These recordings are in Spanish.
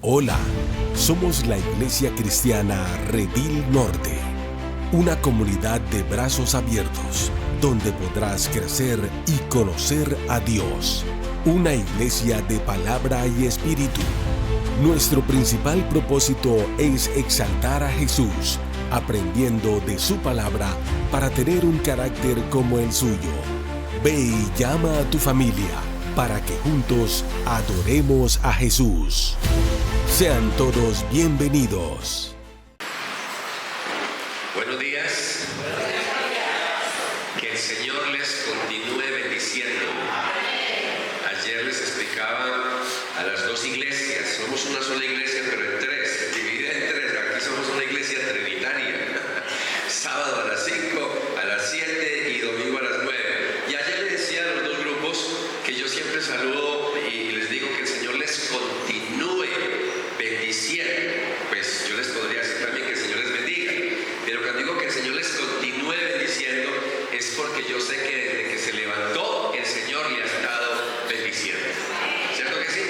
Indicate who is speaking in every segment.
Speaker 1: Hola, somos la Iglesia Cristiana Redil Norte, una comunidad de brazos abiertos, donde podrás crecer y conocer a Dios. Una iglesia de palabra y espíritu. Nuestro principal propósito es exaltar a Jesús, aprendiendo de su palabra para tener un carácter como el suyo. Ve y llama a tu familia para que juntos adoremos a Jesús. Sean todos bienvenidos.
Speaker 2: Buenos días. Que el Señor les continúe bendiciendo. Ayer les explicaba a las dos iglesias. Somos una sola iglesia, pero en tres, dividida en tres. Aquí somos una iglesia trinitaria. Sábado a las 5, a las 7 y domingo a las 9. Y ayer les decía a los dos grupos que yo siempre saludo y les digo que el Señor les continúe bendiciendo. Pues yo les podría decir también que el Señor les bendiga, pero cuando digo que el Señor les continúe bendiciendo es porque yo sé que desde que se levantó el Señor le ha estado bendiciendo. ¿Cierto que sí?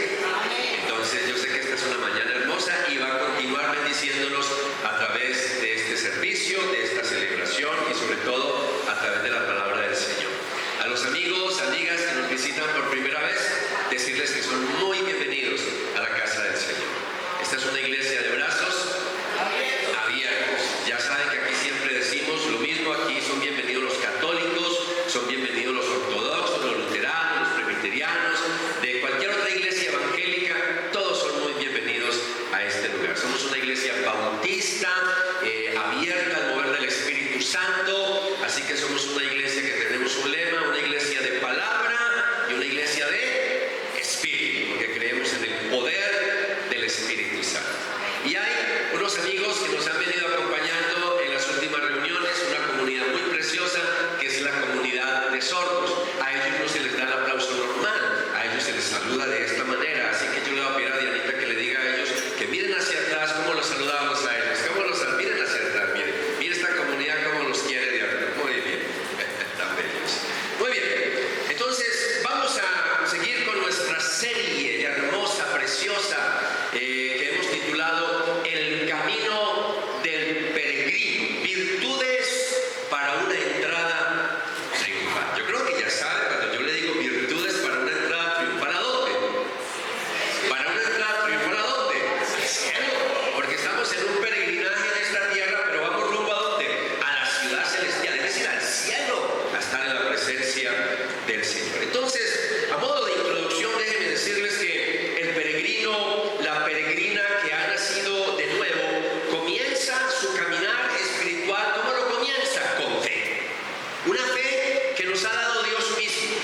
Speaker 2: Entonces yo sé que esta es una mañana hermosa y va a continuar bendiciéndonos a través de este servicio, de esta celebración y sobre todo a través de la palabra del Señor. A los amigos, amigas que nos visitan por primera vez, decirles que son muy bienvenidos a la casa del Señor. Esta es una iglesia de brazos abiertos. Ya saben que aquí siempre decimos lo mismo. Aquí son bienvenidos los católicos, son bienvenidos los ortodoxos, los luteranos, los presbiterianos, de cualquier otra iglesia evangélica. Todos son muy bienvenidos a este lugar. Somos una iglesia bautista, abierta al mover del Espíritu Santo. Así que somos una iglesia que tenemos un lema, una iglesia de palabra y una iglesia de espíritu, porque creemos en el poder del Espíritu Santo. Y hay unos amigos que nos han venido acompañando en las últimas reuniones, una comunidad muy preciosa que es la comunidad de sordos. A ellos no se les da el aplauso normal, a ellos se les saluda de esta manera. Así que yo le voy a pedir a Dianita que le diga a ellos que miren hacia atrás cómo los saludamos a ellos. ¿Cómo los saludamos? Miren hacia atrás, miren esta comunidad cómo los quiere Dianita. Muy bien, tan bellos. Muy bien, entonces vamos a seguir con nuestra serie hermosa, preciosa, que hemos titulado El Camino del Peregrino, virtudes para una entrada triunfal. Yo creo que ya saben, cuando yo le digo virtudes para una entrada triunfal, ¿a dónde? Para una entrada triunfal, ¿a dónde? Al cielo, porque estamos en un peregrinaje en esta tierra, pero vamos rumbo ¿a dónde? A la ciudad celestial, es decir, al cielo, a estar en la presencia del Señor. Entonces, a modo de introducción, déjenme decirles que el peregrino, la peregrina que ha nacido de nuevo, comienza su caminar espiritual. ¿Cómo lo comienza? Con fe. Una fe que nos ha dado Dios mismo.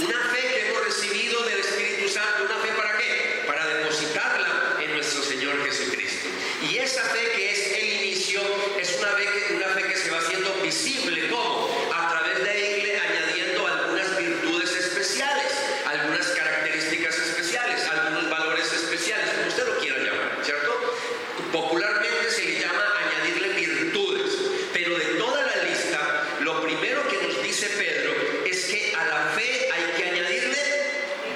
Speaker 2: Una fe que hemos recibido del Espíritu Santo. ¿Una fe para qué? Para depositarla en nuestro Señor Jesucristo. Y esa fe que es el inicio es una fe que se va haciendo visible. ¿Cómo? A través de irle añadiendo algunas virtudes especiales, algunas características especiales, algunos valores especiales, como usted lo quiera llamar, ¿cierto? Popularmente se le llama añadirle virtudes, pero de toda la lista, lo primero que nos dice Pedro es que a la fe hay que añadirle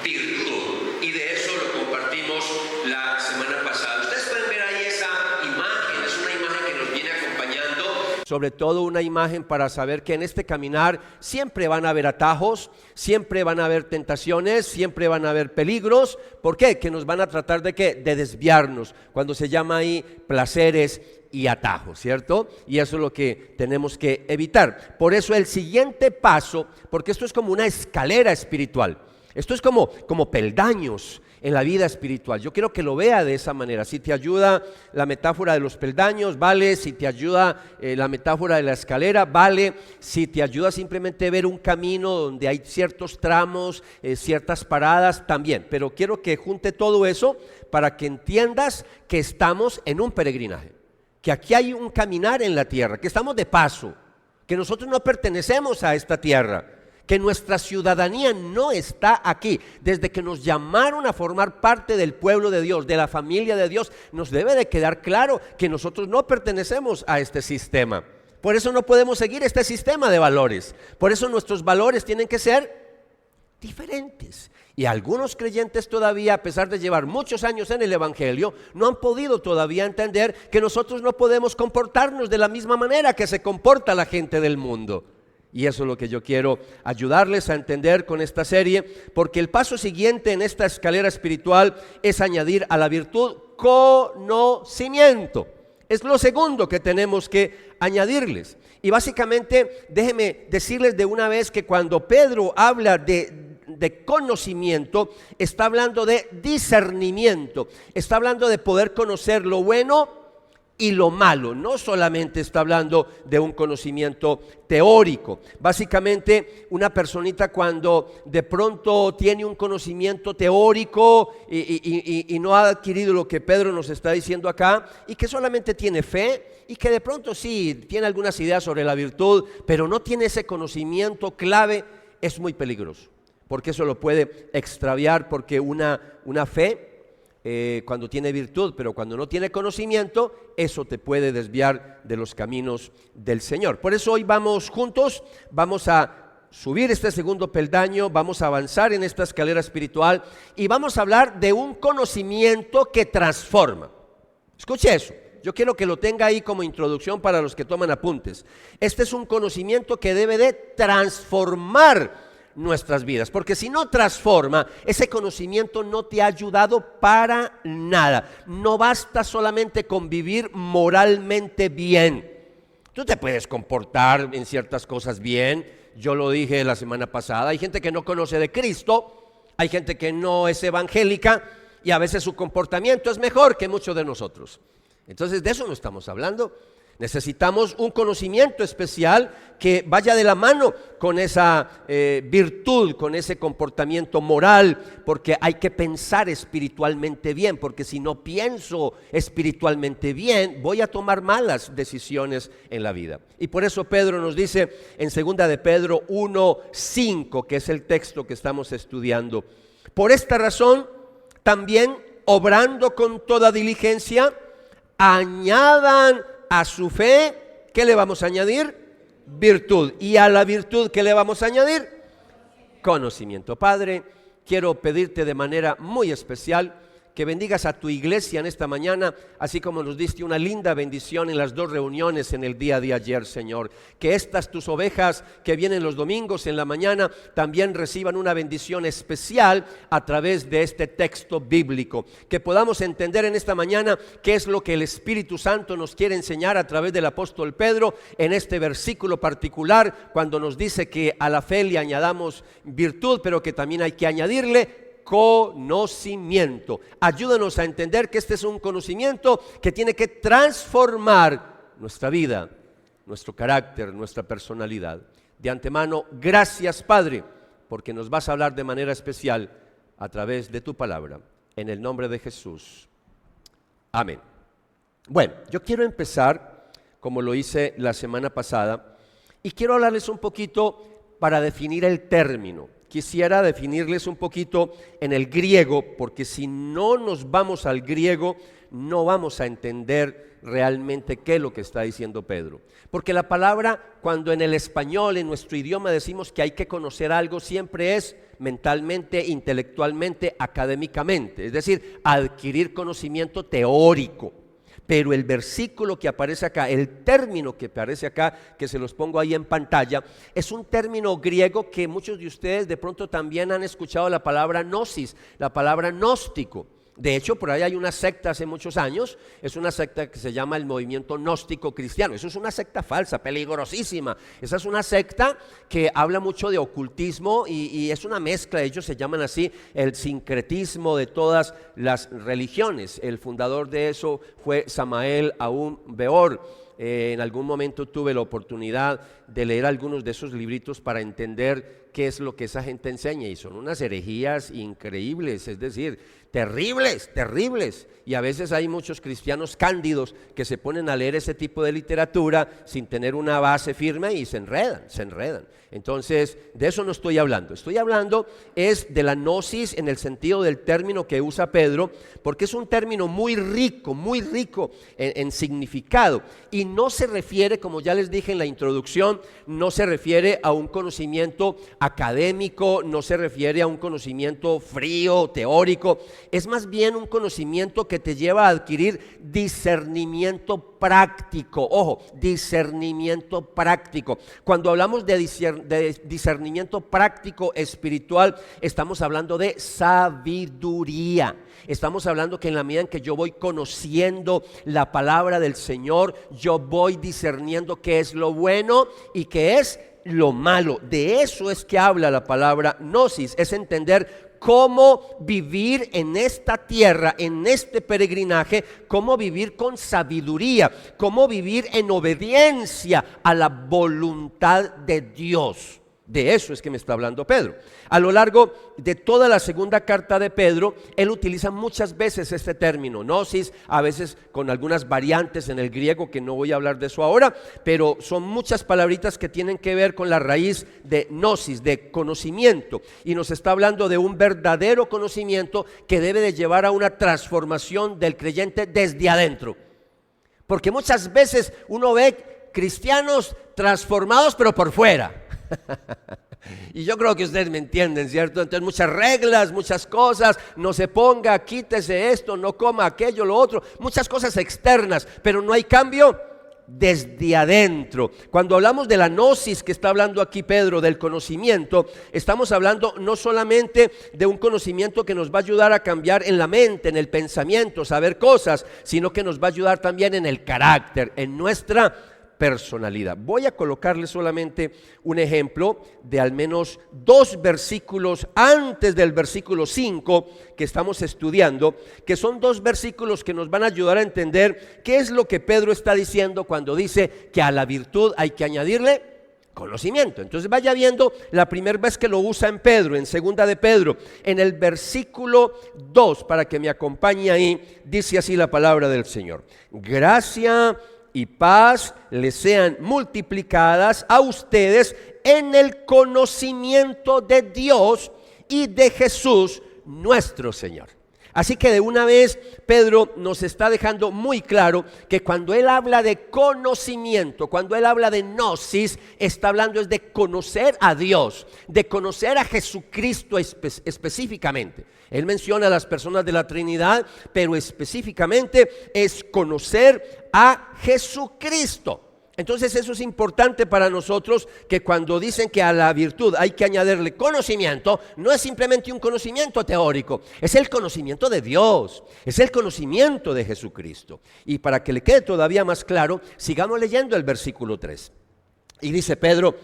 Speaker 2: virtud, y de eso lo compartimos la semana pasada. Ustedes pueden ver ahí esa imagen, es una imagen que nos viene acompañando.
Speaker 3: Sobre todo una imagen para saber que en este caminar siempre van a haber atajos, siempre van a haber tentaciones, siempre van a haber peligros. ¿Por qué? Que nos van a tratar de ¿qué? De desviarnos, cuando se llama ahí placeres y atajos, ¿cierto? Y eso es lo que tenemos que evitar. Por eso el siguiente paso, porque esto es como una escalera espiritual, esto es como peldaños en la vida espiritual. Yo quiero que lo vea de esa manera. Si te ayuda la metáfora de los peldaños, vale. Si te ayuda la metáfora de la escalera, vale. Si te ayuda simplemente ver un camino donde hay ciertos tramos, ciertas paradas, también. Pero quiero que junte todo eso para que entiendas que estamos en un peregrinaje, que aquí hay un caminar en la tierra, que estamos de paso, que nosotros no pertenecemos a esta tierra, que nuestra ciudadanía no está aquí. Desde que nos llamaron a formar parte del pueblo de Dios, de la familia de Dios, nos debe de quedar claro que nosotros no pertenecemos a este sistema. Por eso no podemos seguir este sistema de valores. Por eso nuestros valores tienen que ser diferentes. Y algunos creyentes todavía, a pesar de llevar muchos años en el Evangelio, no han podido todavía entender que nosotros no podemos comportarnos de la misma manera que se comporta la gente del mundo. Y eso es lo que yo quiero ayudarles a entender con esta serie, porque el paso siguiente en esta escalera espiritual es añadir a la virtud conocimiento. Es lo segundo que tenemos que añadirles. Y básicamente, déjenme decirles de una vez que cuando Pedro habla de conocimiento, está hablando de discernimiento, está hablando de poder conocer lo bueno y lo malo. No solamente está hablando de un conocimiento teórico. Básicamente, una personita cuando de pronto tiene un conocimiento teórico y no ha adquirido lo que Pedro nos está diciendo acá, y que solamente tiene fe, y que de pronto sí tiene algunas ideas sobre la virtud, pero no tiene ese conocimiento clave, es muy peligroso, porque eso lo puede extraviar, porque una fe, cuando tiene virtud, pero cuando no tiene conocimiento, eso te puede desviar de los caminos del Señor. Por eso hoy vamos juntos, vamos a subir este segundo peldaño, vamos a avanzar en esta escalera espiritual y vamos a hablar de un conocimiento que transforma. Escuche eso, yo quiero que lo tenga ahí como introducción para los que toman apuntes. Este es un conocimiento que debe de transformar nuestras vidas, porque si no transforma, ese conocimiento no te ha ayudado para nada. No basta solamente con vivir moralmente bien. Tú te puedes comportar en ciertas cosas bien, yo lo dije la semana pasada, hay gente que no conoce de Cristo, hay gente que no es evangélica y a veces su comportamiento es mejor que muchos de nosotros. Entonces de eso no estamos hablando. Necesitamos un conocimiento especial que vaya de la mano con esa virtud, con ese comportamiento moral, porque hay que pensar espiritualmente bien, porque si no pienso espiritualmente bien, voy a tomar malas decisiones en la vida. Y por eso Pedro nos dice en 2 de Pedro 1:5, que es el texto que estamos estudiando: por esta razón, también obrando con toda diligencia, añadan a su fe, ¿qué le vamos a añadir? Virtud. Y a la virtud, ¿qué le vamos a añadir? Conocimiento. Padre, quiero pedirte de manera muy especial que bendigas a tu iglesia en esta mañana, así como nos diste una linda bendición en las 2 reuniones en el día de ayer, Señor. Que estas tus ovejas que vienen los domingos en la mañana también reciban una bendición especial a través de este texto bíblico. Que podamos entender en esta mañana qué es lo que el Espíritu Santo nos quiere enseñar a través del apóstol Pedro en este versículo particular, cuando nos dice que a la fe le añadamos virtud, pero que también hay que añadirle conocimiento. Ayúdanos a entender que este es un conocimiento que tiene que transformar nuestra vida, nuestro carácter, nuestra personalidad. De antemano, gracias, Padre, porque nos vas a hablar de manera especial a través de tu palabra. En el nombre de Jesús. Amén. Bueno, yo quiero empezar, como lo hice la semana pasada, y quiero hablarles un poquito para definir el término. Quisiera definirles un poquito en el griego, porque si no nos vamos al griego, no vamos a entender realmente qué es lo que está diciendo Pedro. Porque la palabra, cuando en el español, en nuestro idioma decimos que hay que conocer algo, siempre es mentalmente, intelectualmente, académicamente, es decir, adquirir conocimiento teórico. Pero el versículo que aparece acá, el término que aparece acá, que se los pongo ahí en pantalla, es un término griego que muchos de ustedes de pronto también han escuchado la palabra gnosis, la palabra gnóstico. De hecho, por ahí hay una secta hace muchos años, es una secta que se llama el movimiento gnóstico cristiano. Eso es una secta falsa, peligrosísima. Esa es una secta que habla mucho de ocultismo y es una mezcla, ellos se llaman así, el sincretismo de todas las religiones. El fundador de eso fue Samael Aún Weor. En algún momento tuve la oportunidad de leer algunos de esos libritos para entender qué es lo que esa gente enseña, y son unas herejías increíbles, es decir, terribles, terribles. Y a veces hay muchos cristianos cándidos que se ponen a leer ese tipo de literatura sin tener una base firme y se enredan. Entonces, de eso no estoy hablando. Estoy hablando es de la gnosis en el sentido del término que usa Pedro, porque es un término muy rico en significado. Y no se refiere, como ya les dije en la introducción, no se refiere a un conocimiento académico, no se refiere a un conocimiento frío, teórico, es más bien un conocimiento que te lleva a adquirir discernimiento práctico. Ojo, discernimiento práctico. Cuando hablamos de discernimiento práctico espiritual, estamos hablando de sabiduría. Estamos hablando que en la medida en que yo voy conociendo la palabra del Señor, yo voy discerniendo qué es lo bueno y qué es lo malo. De eso es que habla la palabra gnosis, es entender cómo vivir en esta tierra, en este peregrinaje, cómo vivir con sabiduría, cómo vivir en obediencia a la voluntad de Dios. De eso es que me está hablando Pedro. A lo largo de toda la segunda carta de Pedro, él utiliza muchas veces este término, gnosis, a veces con algunas variantes en el griego, que no voy a hablar de eso ahora, pero son muchas palabritas que tienen que ver con la raíz de gnosis, de conocimiento, y nos está hablando de un verdadero conocimiento que debe de llevar a una transformación del creyente desde adentro. Porque muchas veces uno ve cristianos transformados pero por fuera. Y yo creo que ustedes me entienden, ¿cierto? Entonces muchas reglas, muchas cosas, no se ponga, quítese esto, no coma aquello, lo otro, muchas cosas externas, pero no hay cambio desde adentro. Cuando hablamos de la gnosis que está hablando aquí Pedro, del conocimiento, estamos hablando no solamente de un conocimiento que nos va a ayudar a cambiar en la mente, en el pensamiento, saber cosas, sino que nos va a ayudar también en el carácter, en nuestra personalidad. Voy a colocarle solamente un ejemplo de al menos 2 versículos antes del versículo 5 que estamos estudiando, que son 2 versículos que nos van a ayudar a entender qué es lo que Pedro está diciendo cuando dice que a la virtud hay que añadirle conocimiento. Entonces vaya viendo la primera vez que lo usa en Pedro, en segunda de Pedro, en el versículo 2, para que me acompañe ahí, dice así la palabra del Señor: gracia y paz les sean multiplicadas a ustedes en el conocimiento de Dios y de Jesús nuestro Señor. Así que de una vez Pedro nos está dejando muy claro que cuando él habla de conocimiento, cuando él habla de gnosis, está hablando es de conocer a Dios, de conocer a Jesucristo específicamente. Él menciona a las personas de la Trinidad, pero específicamente es conocer a Jesucristo. Entonces eso es importante para nosotros, que cuando dicen que a la virtud hay que añadirle conocimiento, no es simplemente un conocimiento teórico, es el conocimiento de Dios, es el conocimiento de Jesucristo. Y para que le quede todavía más claro, sigamos leyendo el versículo 3. Y dice Pedro: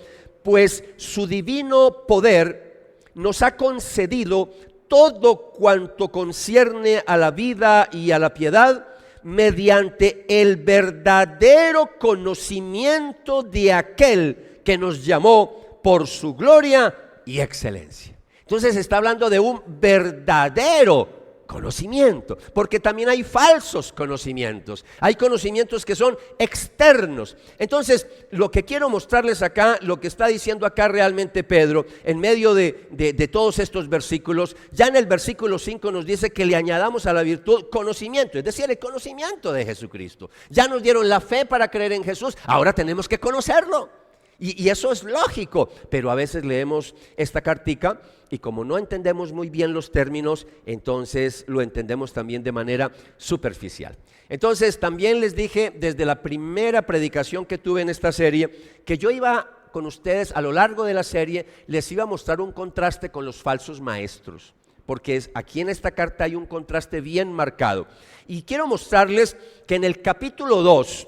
Speaker 3: pues su divino poder nos ha concedido todo cuanto concierne a la vida y a la piedad, mediante el verdadero conocimiento de aquel que nos llamó por su gloria y excelencia. Entonces está hablando de un verdadero conocimiento, porque también hay falsos conocimientos, hay conocimientos que son externos. Entonces lo que quiero mostrarles acá, lo que está diciendo acá realmente Pedro, en medio de todos estos versículos, ya en el versículo 5 nos dice que le añadamos a la virtud conocimiento, es decir, el conocimiento de Jesucristo. Ya nos dieron la fe para creer en Jesús, ahora tenemos que conocerlo. Y eso es lógico, pero a veces leemos esta cartica y como no entendemos muy bien los términos, entonces lo entendemos también de manera superficial. Entonces también les dije desde la primera predicación que tuve en esta serie, que yo iba con ustedes a lo largo de la serie, les iba a mostrar un contraste con los falsos maestros, porque aquí en esta carta hay un contraste bien marcado. Y quiero mostrarles que en el capítulo 2,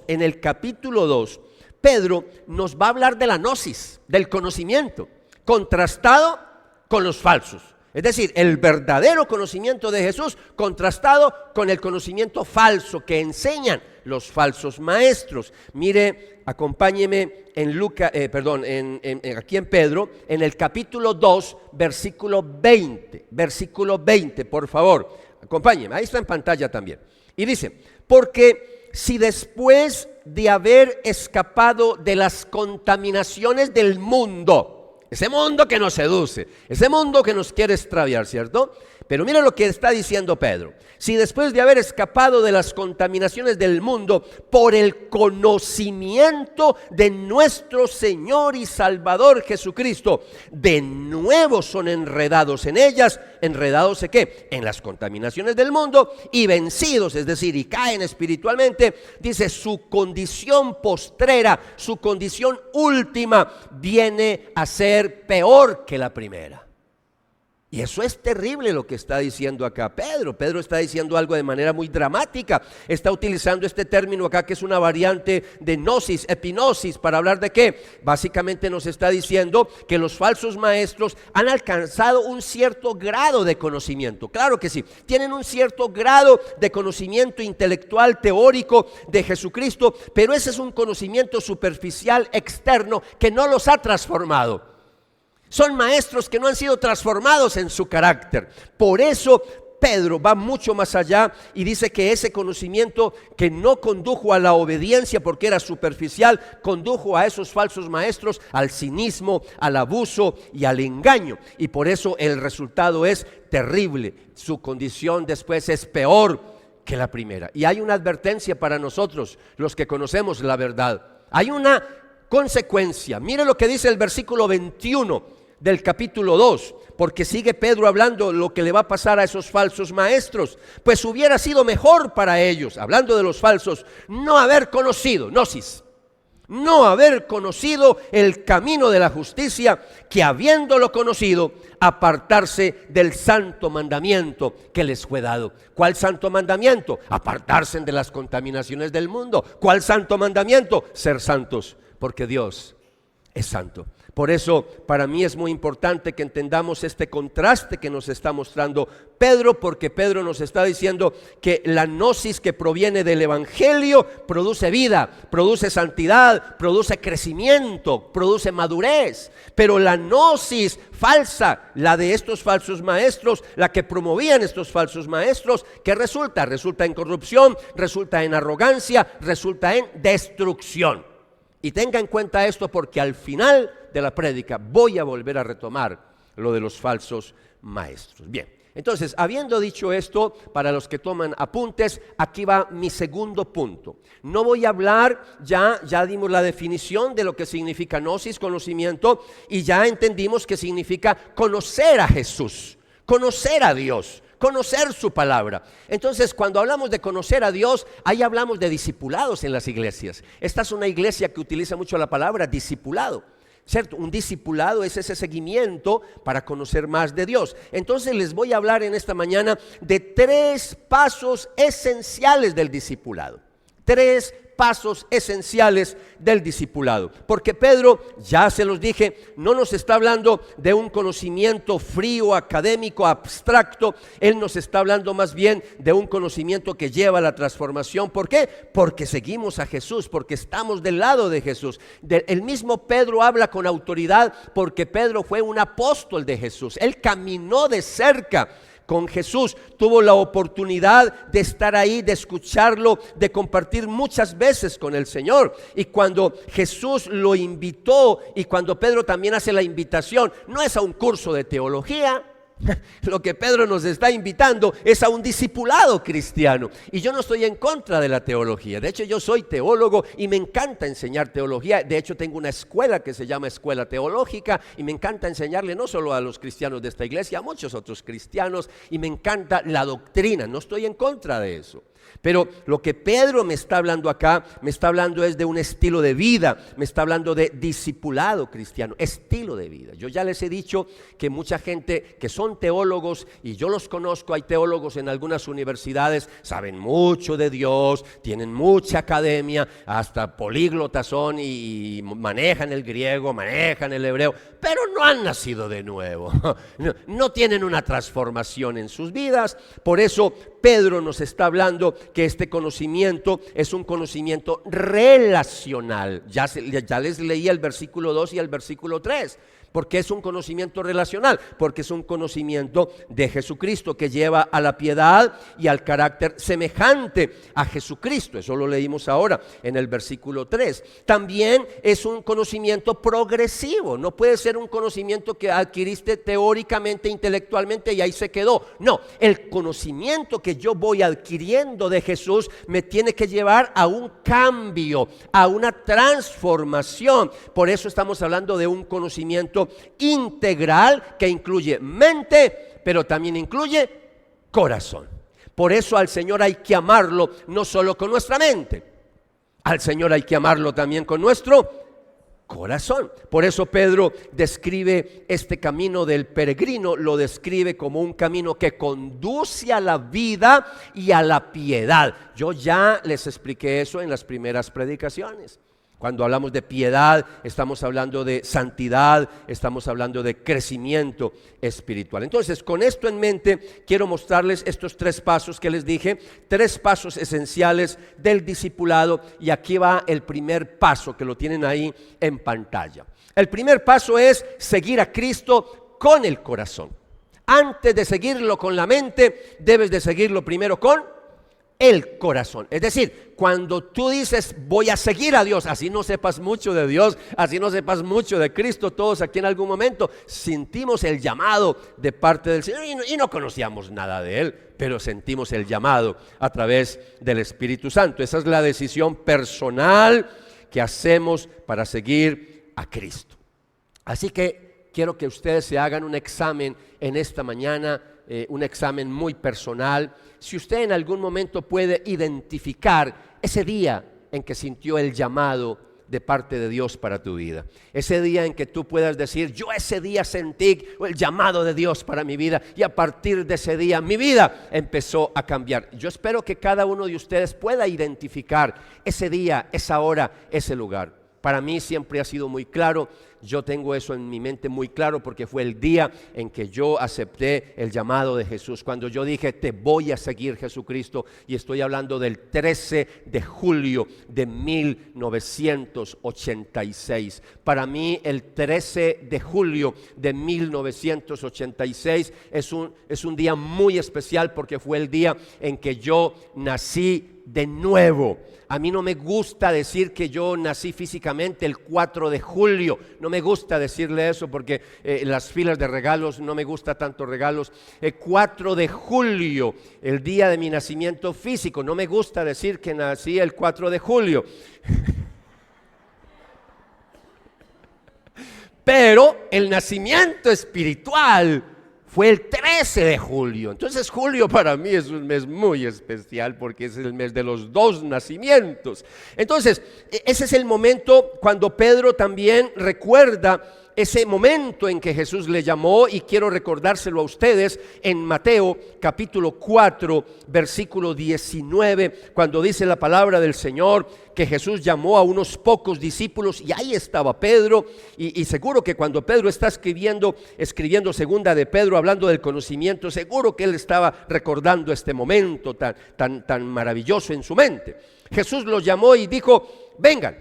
Speaker 3: Pedro nos va a hablar de la gnosis, del conocimiento, contrastado con los falsos. Es decir, el verdadero conocimiento de Jesús contrastado con el conocimiento falso que enseñan los falsos maestros. Mire, acompáñeme aquí en Pedro, en el capítulo 2, versículo 20, por favor. Acompáñeme, ahí está en pantalla también. Y dice: porque si después de haber escapado de las contaminaciones del mundo, ese mundo que nos seduce, ese mundo que nos quiere extraviar, ¿cierto? Pero mira lo que está diciendo Pedro. Si después de haber escapado de las contaminaciones del mundo por el conocimiento de nuestro Señor y Salvador Jesucristo, de nuevo son enredados en ellas, ¿enredados en qué? En las contaminaciones del mundo y vencidos, es decir, y caen espiritualmente, dice, su condición postrera, su condición última viene a ser peor que la primera. Y eso es terrible lo que está diciendo acá Pedro. Pedro está diciendo algo de manera muy dramática. Está utilizando este término acá que es una variante de gnosis, epignosis, para hablar de qué. Básicamente nos está diciendo que los falsos maestros han alcanzado un cierto grado de conocimiento. Claro que sí, tienen un cierto grado de conocimiento intelectual, teórico de Jesucristo, pero ese es un conocimiento superficial, externo, que no los ha transformado. Son maestros que no han sido transformados en su carácter. Por eso Pedro va mucho más allá y dice que ese conocimiento que no condujo a la obediencia porque era superficial, condujo a esos falsos maestros al cinismo, al abuso y al engaño. Y por eso el resultado es terrible. Su condición después es peor que la primera. Y hay una advertencia para nosotros, los que conocemos la verdad. Hay una consecuencia. Mire lo que dice el versículo 21 del capítulo 2, porque sigue Pedro hablando lo que le va a pasar a esos falsos maestros. Pues hubiera sido mejor para ellos, hablando de los falsos, no haber conocido, gnosis, no haber conocido el camino de la justicia, que habiéndolo conocido, apartarse del santo mandamiento que les fue dado. ¿Cuál santo mandamiento? Apartarse de las contaminaciones del mundo. ¿Cuál santo mandamiento? Ser santos, porque Dios es santo. Por eso para mí es muy importante que entendamos este contraste que nos está mostrando Pedro, porque Pedro nos está diciendo que la gnosis que proviene del evangelio produce vida, produce santidad, produce crecimiento, produce madurez. Pero la gnosis falsa, la de estos falsos maestros, la que promovían estos falsos maestros, ¿qué resulta? Resulta en corrupción, resulta en arrogancia, resulta en destrucción. Y tenga en cuenta esto, porque al final de la prédica voy a volver a retomar lo de los falsos maestros. Bien, entonces, habiendo dicho esto, para los que toman apuntes, aquí va mi segundo punto. No voy a hablar, ya dimos la definición de lo que significa gnosis, conocimiento, y ya entendimos que significa conocer a Jesús, conocer a Dios, conocer su palabra. Entonces, cuando hablamos de conocer a Dios, ahí hablamos de discipulados en las iglesias. Esta es una iglesia que utiliza mucho la palabra discipulado, ¿cierto? Un discipulado es ese seguimiento para conocer más de Dios. Entonces les voy a hablar en esta mañana de 3 pasos esenciales del discipulado. 3 pasos esenciales del discipulado, porque Pedro, ya se los dije, no nos está hablando de un conocimiento frío, académico, abstracto. Él nos está hablando más bien de un conocimiento que lleva a la transformación. ¿Por qué? Porque seguimos a Jesús, porque estamos del lado de Jesús. El mismo Pedro habla con autoridad porque Pedro fue un apóstol de Jesús. Él caminó de cerca con Jesús, tuvo la oportunidad de estar ahí, de escucharlo, de compartir muchas veces con el Señor. Y cuando Jesús lo invitó, y cuando Pedro también hace la invitación, no es a un curso de teología. Lo que Pedro nos está invitando es a un discipulado cristiano. Y yo no estoy en contra de la teología. De hecho, yo soy teólogo y me encanta enseñar teología. De hecho, tengo una escuela que se llama Escuela Teológica, y me encanta enseñarle no solo a los cristianos de esta iglesia, a muchos otros cristianos, y me encanta la doctrina. No estoy en contra de eso. Pero lo que Pedro me está hablando acá, me está hablando es de un estilo de vida, me está hablando de discipulado cristiano, estilo de vida. Yo ya les he dicho que mucha gente que son teólogos, y yo los conozco, hay teólogos en algunas universidades, saben mucho de Dios, tienen mucha academia, hasta políglotas son y manejan el griego, manejan el hebreo, pero no han nacido de nuevo, no tienen una transformación en sus vidas. Por eso Pedro nos está hablando que este conocimiento es un conocimiento relacional. Ya les leí el versículo 2 y el versículo 3. ¿Por qué es un conocimiento relacional? Porque es un conocimiento de Jesucristo que lleva a la piedad y al carácter semejante a Jesucristo. Eso lo leímos ahora en el versículo 3. También es un conocimiento progresivo. No puede ser un conocimiento que adquiriste teóricamente, intelectualmente y ahí se quedó. No, el conocimiento que yo voy adquiriendo de Jesús me tiene que llevar a un cambio, a una transformación. Por eso estamos hablando de un conocimiento integral que incluye mente, pero también incluye corazón. Por eso al Señor hay que amarlo no solo con nuestra mente, al Señor hay que amarlo también con nuestro corazón. Por eso Pedro describe este camino del peregrino, lo describe como un camino que conduce a la vida y a la piedad. Yo ya les expliqué eso en las primeras predicaciones. Cuando hablamos de piedad, estamos hablando de santidad, estamos hablando de crecimiento espiritual. Entonces, con esto en mente, quiero mostrarles estos 3 pasos que les dije, 3 pasos esenciales del discipulado, y aquí va el primer paso que lo tienen ahí en pantalla. El primer paso es seguir a Cristo con el corazón. Antes de seguirlo con la mente, debes de seguirlo primero con el corazón. Es decir, cuando tú dices voy a seguir a Dios, así no sepas mucho de Dios, así no sepas mucho de Cristo, todos aquí en algún momento sentimos el llamado de parte del Señor y no conocíamos nada de Él, pero sentimos el llamado a través del Espíritu Santo. Esa es la decisión personal que hacemos para seguir a Cristo. Así que quiero que ustedes se hagan un examen en esta mañana, un examen muy personal. Si usted en algún momento puede identificar ese día en que sintió el llamado de parte de Dios para tu vida, ese día en que tú puedas decir, yo ese día sentí el llamado de Dios para mi vida y a partir de ese día mi vida empezó a cambiar. Yo espero que cada uno de ustedes pueda identificar ese día, esa hora, ese lugar. Para mí siempre ha sido muy claro, yo tengo eso en mi mente muy claro porque fue el día en que yo acepté el llamado de Jesús. Cuando yo dije, te voy a seguir, Jesucristo, y estoy hablando del 13 de julio de 1986. Para mí el 13 de julio de 1986 es un día muy especial porque fue el día en que yo nací de nuevo. A mí no me gusta decir que yo nací físicamente el 4 de julio. No me gusta decirle eso porque las filas de regalos, no me gusta tanto regalos. 4 de julio, el día de mi nacimiento físico. No me gusta decir que nací el 4 de julio. Pero el nacimiento espiritual fue el 13 de julio. Entonces julio para mí es un mes muy especial porque es el mes de los 2 nacimientos. Entonces ese es el momento cuando Pedro también recuerda ese momento en que Jesús le llamó, y quiero recordárselo a ustedes en Mateo capítulo 4 versículo 19, cuando dice la palabra del Señor que Jesús llamó a unos pocos discípulos y ahí estaba Pedro, y seguro que cuando Pedro está escribiendo segunda de Pedro, hablando del conocimiento, seguro que él estaba recordando este momento tan maravilloso en su mente. Jesús los llamó y dijo, vengan,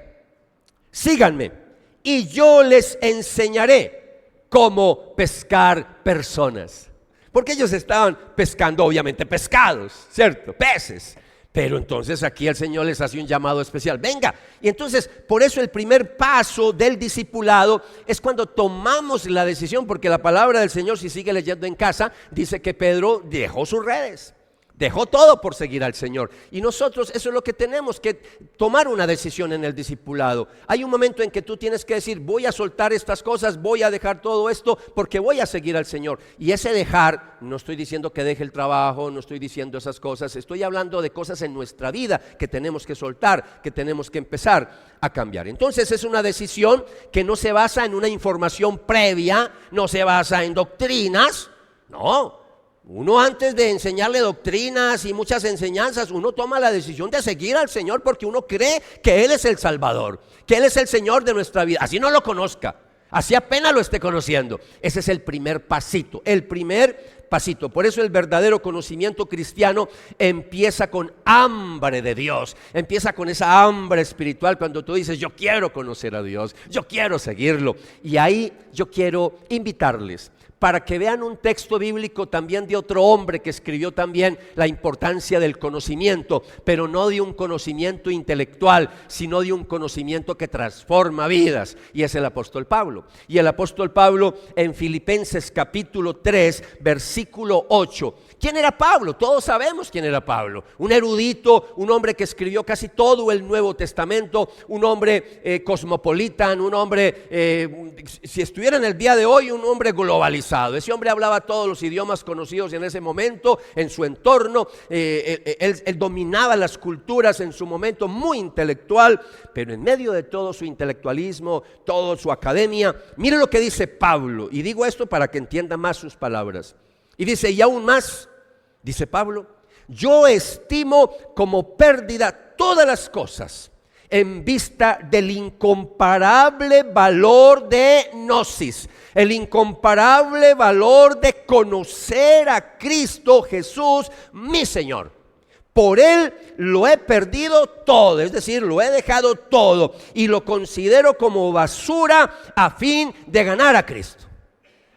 Speaker 3: síganme y yo les enseñaré cómo pescar personas. Porque ellos estaban pescando obviamente pescados, ¿cierto? Peces. Pero entonces aquí el Señor les hace un llamado especial. Venga. Y entonces por eso el primer paso del discipulado es cuando tomamos la decisión, porque la palabra del Señor, si sigue leyendo en casa, dice que Pedro dejó sus redes. Dejó todo por seguir al Señor. Y nosotros eso es lo que tenemos que tomar una decisión en el discipulado. Hay un momento en que tú tienes que decir, voy a soltar estas cosas, voy a dejar todo esto porque voy a seguir al Señor. Y ese dejar, no estoy diciendo que deje el trabajo, no estoy diciendo esas cosas, estoy hablando de cosas en nuestra vida que tenemos que soltar, que tenemos que empezar a cambiar. Entonces es una decisión que no se basa en una información previa, no se basa en doctrinas, no. Uno antes de enseñarle doctrinas y muchas enseñanzas, uno toma la decisión de seguir al Señor porque uno cree que Él es el Salvador, que Él es el Señor de nuestra vida. Así no lo conozca, así apenas lo esté conociendo. Ese es el primer pasito, el primer pasito. Por eso el verdadero conocimiento cristiano empieza con hambre de Dios, empieza con esa hambre espiritual cuando tú dices, yo quiero conocer a Dios, yo quiero seguirlo. Y ahí yo quiero invitarles para que vean un texto bíblico también de otro hombre que escribió también la importancia del conocimiento, pero no de un conocimiento intelectual, sino de un conocimiento que transforma vidas, y es el apóstol Pablo. Y el apóstol Pablo en Filipenses capítulo 3, versículo 8. ¿Quién era Pablo? Todos sabemos quién era Pablo. Un erudito, un hombre que escribió casi todo el Nuevo Testamento, un hombre cosmopolita, un hombre, si estuviera en el día de hoy, un hombre globalizado. Ese hombre hablaba todos los idiomas conocidos en ese momento, en su entorno. Él dominaba las culturas en su momento, muy intelectual, pero en medio de todo su intelectualismo, toda su academia, mire lo que dice Pablo, y digo esto para que entienda más sus palabras. Y dice, y aún más, dice Pablo, yo estimo como pérdida todas las cosas en vista del incomparable valor de gnosis, el incomparable valor de conocer a Cristo Jesús, mi Señor. Por Él lo he perdido todo, es decir, lo he dejado todo y lo considero como basura a fin de ganar a Cristo.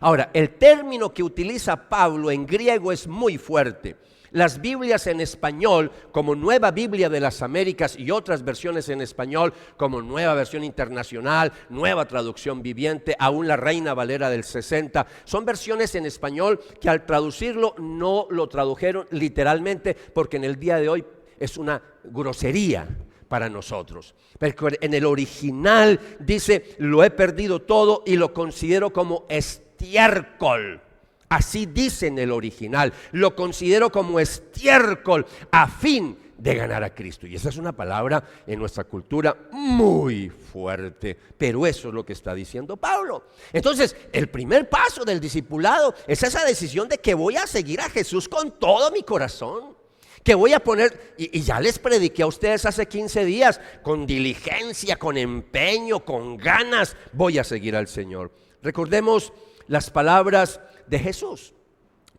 Speaker 3: Ahora, el término que utiliza Pablo en griego es muy fuerte. Las Biblias en español, como Nueva Biblia de las Américas y otras versiones en español, como Nueva Versión Internacional, Nueva Traducción Viviente, aún la Reina Valera del 60, son versiones en español que al traducirlo no lo tradujeron literalmente, porque en el día de hoy es una grosería para nosotros. Pero en el original dice, lo he perdido todo y lo considero como estiércol. Así dice en el original, lo considero como estiércol a fin de ganar a Cristo. Y esa es una palabra en nuestra cultura muy fuerte, pero eso es lo que está diciendo Pablo. Entonces, el primer paso del discipulado es esa decisión de que voy a seguir a Jesús con todo mi corazón, que voy a poner, y ya les prediqué a ustedes hace 15 días, con diligencia, con empeño, con ganas, voy a seguir al Señor. Recordemos las palabras de Jesús,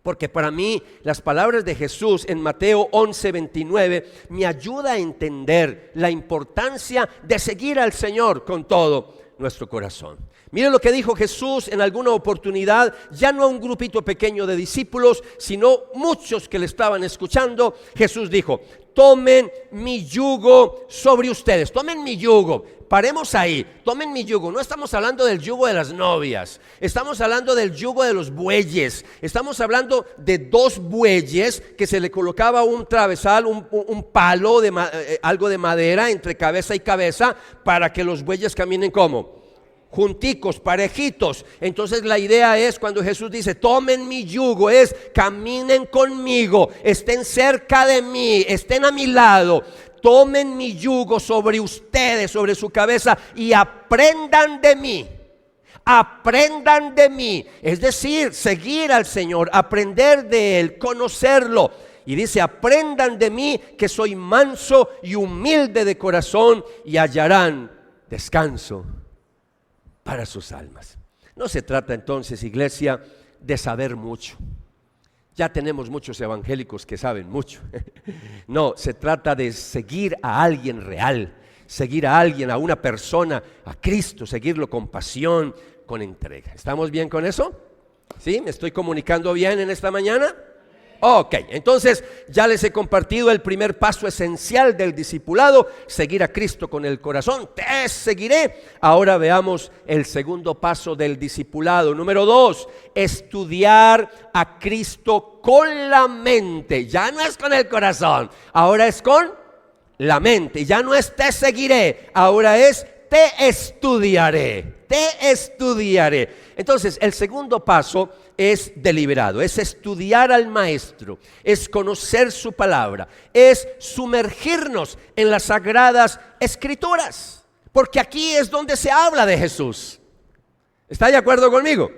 Speaker 3: porque para mí las palabras de Jesús en Mateo 11:29 me ayuda a entender la importancia de seguir al Señor con todo nuestro corazón. Miren lo que dijo Jesús en alguna oportunidad, ya no a un grupito pequeño de discípulos, sino muchos que le estaban escuchando. Jesús dijo, tomen mi yugo sobre ustedes, tomen mi yugo. Paremos ahí, tomen mi yugo. No estamos hablando del yugo de las novias, estamos hablando del yugo de los bueyes. Estamos hablando de dos bueyes que se le colocaba un travesal, un palo, algo de madera entre cabeza y cabeza, para que los bueyes caminen como junticos, parejitos. Entonces la idea es, cuando Jesús dice tomen mi yugo, es caminen conmigo, estén cerca de mí, estén a mi lado. Tomen mi yugo sobre ustedes, sobre su cabeza, y aprendan de mí. Aprendan de mí. Es decir, seguir al Señor, aprender de Él, conocerlo. Y dice, aprendan de mí, que soy manso y humilde de corazón, y hallarán descanso para sus almas. No se trata entonces, iglesia, de saber mucho. Ya tenemos muchos evangélicos que saben mucho. No, se trata de seguir a alguien real, seguir a alguien, a una persona, a Cristo, seguirlo con pasión, con entrega. ¿Estamos bien con eso? ¿Sí? ¿Me estoy comunicando bien en esta mañana? Ok, entonces ya les he compartido el primer paso esencial del discipulado, seguir a Cristo con el corazón. Te seguiré. Ahora veamos el segundo paso del discipulado. Número 2, estudiar a Cristo con la mente. Ya no es con el corazón, ahora es con la mente. Ya no es te seguiré, ahora es te estudiaré. Te estudiaré. Entonces el segundo paso es deliberado, es estudiar al Maestro, es conocer su palabra, es sumergirnos en las sagradas escrituras, porque aquí es donde se habla de Jesús. ¿Está de acuerdo conmigo?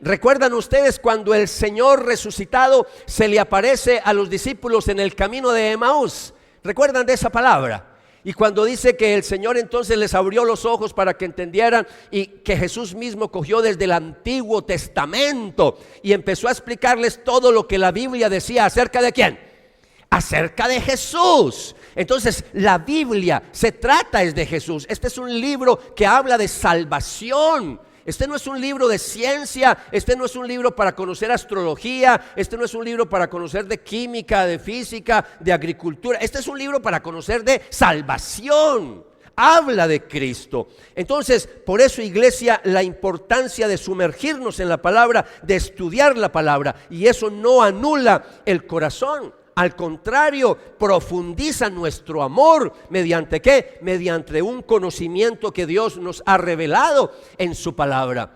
Speaker 3: ¿Recuerdan ustedes cuando el Señor resucitado se le aparece a los discípulos en el camino de Emaús? ¿Recuerdan de esa palabra? Y cuando dice que el Señor entonces les abrió los ojos para que entendieran, y que Jesús mismo cogió desde el Antiguo Testamento y empezó a explicarles todo lo que la Biblia decía acerca de ¿quién? Acerca de Jesús. Entonces la Biblia se trata es de Jesús. Este es un libro que habla de salvación. Este no es un libro de ciencia, este no es un libro para conocer astrología, este no es un libro para conocer de química, de física, de agricultura. Este es un libro para conocer de salvación. Habla de Cristo. Entonces, por eso, iglesia, la importancia de sumergirnos en la palabra, de estudiar la palabra, y eso no anula el corazón. Al contrario, profundiza nuestro amor. ¿Mediante qué? Mediante un conocimiento que Dios nos ha revelado en su palabra.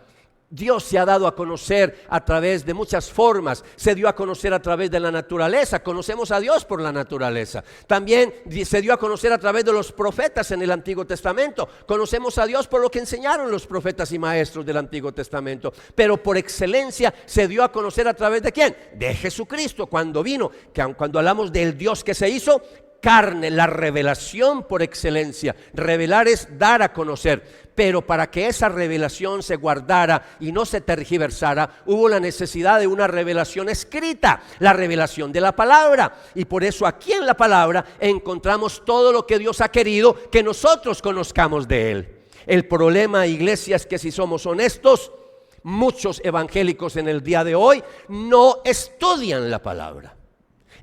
Speaker 3: Dios se ha dado a conocer a través de muchas formas. Se dio a conocer a través de la naturaleza. Conocemos a Dios por la naturaleza. También se dio a conocer a través de los profetas en el Antiguo Testamento. Conocemos a Dios por lo que enseñaron los profetas y maestros del Antiguo Testamento. Pero por excelencia se dio a conocer a través de ¿quién? De Jesucristo, cuando vino. Que cuando hablamos del Dios que se hizo carne, la revelación por excelencia. Revelar es dar a conocer. Pero para que esa revelación se guardara y no se tergiversara, hubo la necesidad de una revelación escrita, la revelación de la palabra. Y por eso aquí en la palabra encontramos todo lo que Dios ha querido que nosotros conozcamos de Él. El problema, iglesia, es que si somos honestos, muchos evangélicos en el día de hoy no estudian la palabra.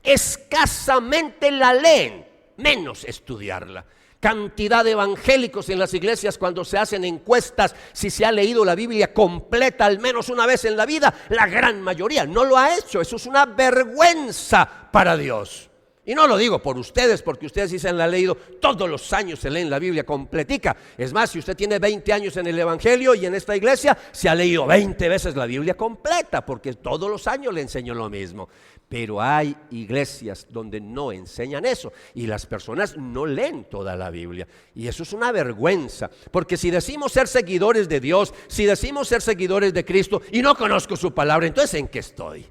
Speaker 3: Escasamente la leen, menos estudiarla. Cantidad de evangélicos en las iglesias, cuando se hacen encuestas si se ha leído la Biblia completa al menos una vez en la vida, la gran mayoría no lo ha hecho. Eso es una vergüenza para Dios. Y no lo digo por ustedes, porque ustedes sí se la han leído, todos los años se leen la Biblia completica. Es más, si usted tiene 20 años en el evangelio y en esta iglesia, se ha leído 20 veces la Biblia completa, porque todos los años le enseño lo mismo. Pero hay iglesias donde no enseñan eso y las personas no leen toda la Biblia. Y eso es una vergüenza, porque si decimos ser seguidores de Dios, si decimos ser seguidores de Cristo y no conozco su palabra, entonces ¿en qué estoy?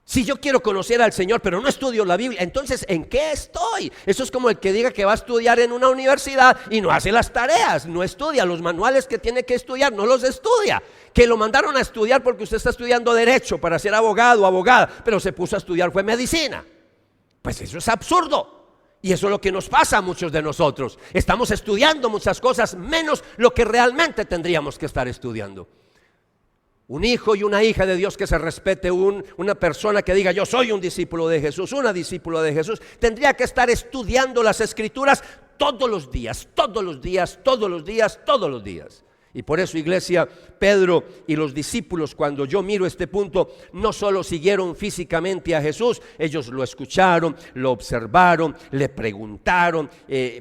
Speaker 3: Si yo quiero conocer al Señor pero no estudio la Biblia, entonces ¿en qué estoy? Eso es como el que diga que va a estudiar en una universidad y no hace las tareas, no estudia los manuales que tiene que estudiar, no los estudia. Que lo mandaron a estudiar porque usted está estudiando derecho para ser abogado o abogada, pero se puso a estudiar fue medicina. Pues eso es absurdo. Y eso es lo que nos pasa a muchos de nosotros. Estamos estudiando muchas cosas menos lo que realmente tendríamos que estar estudiando. Un hijo y una hija de Dios que se respete, una persona que diga yo soy un discípulo de Jesús, una discípula de Jesús, tendría que estar estudiando las Escrituras todos los días, todos los días, todos los días, todos los días. Y por eso, iglesia, Pedro y los discípulos, cuando yo miro este punto, no solo siguieron físicamente a Jesús, ellos lo escucharon, lo observaron, le preguntaron,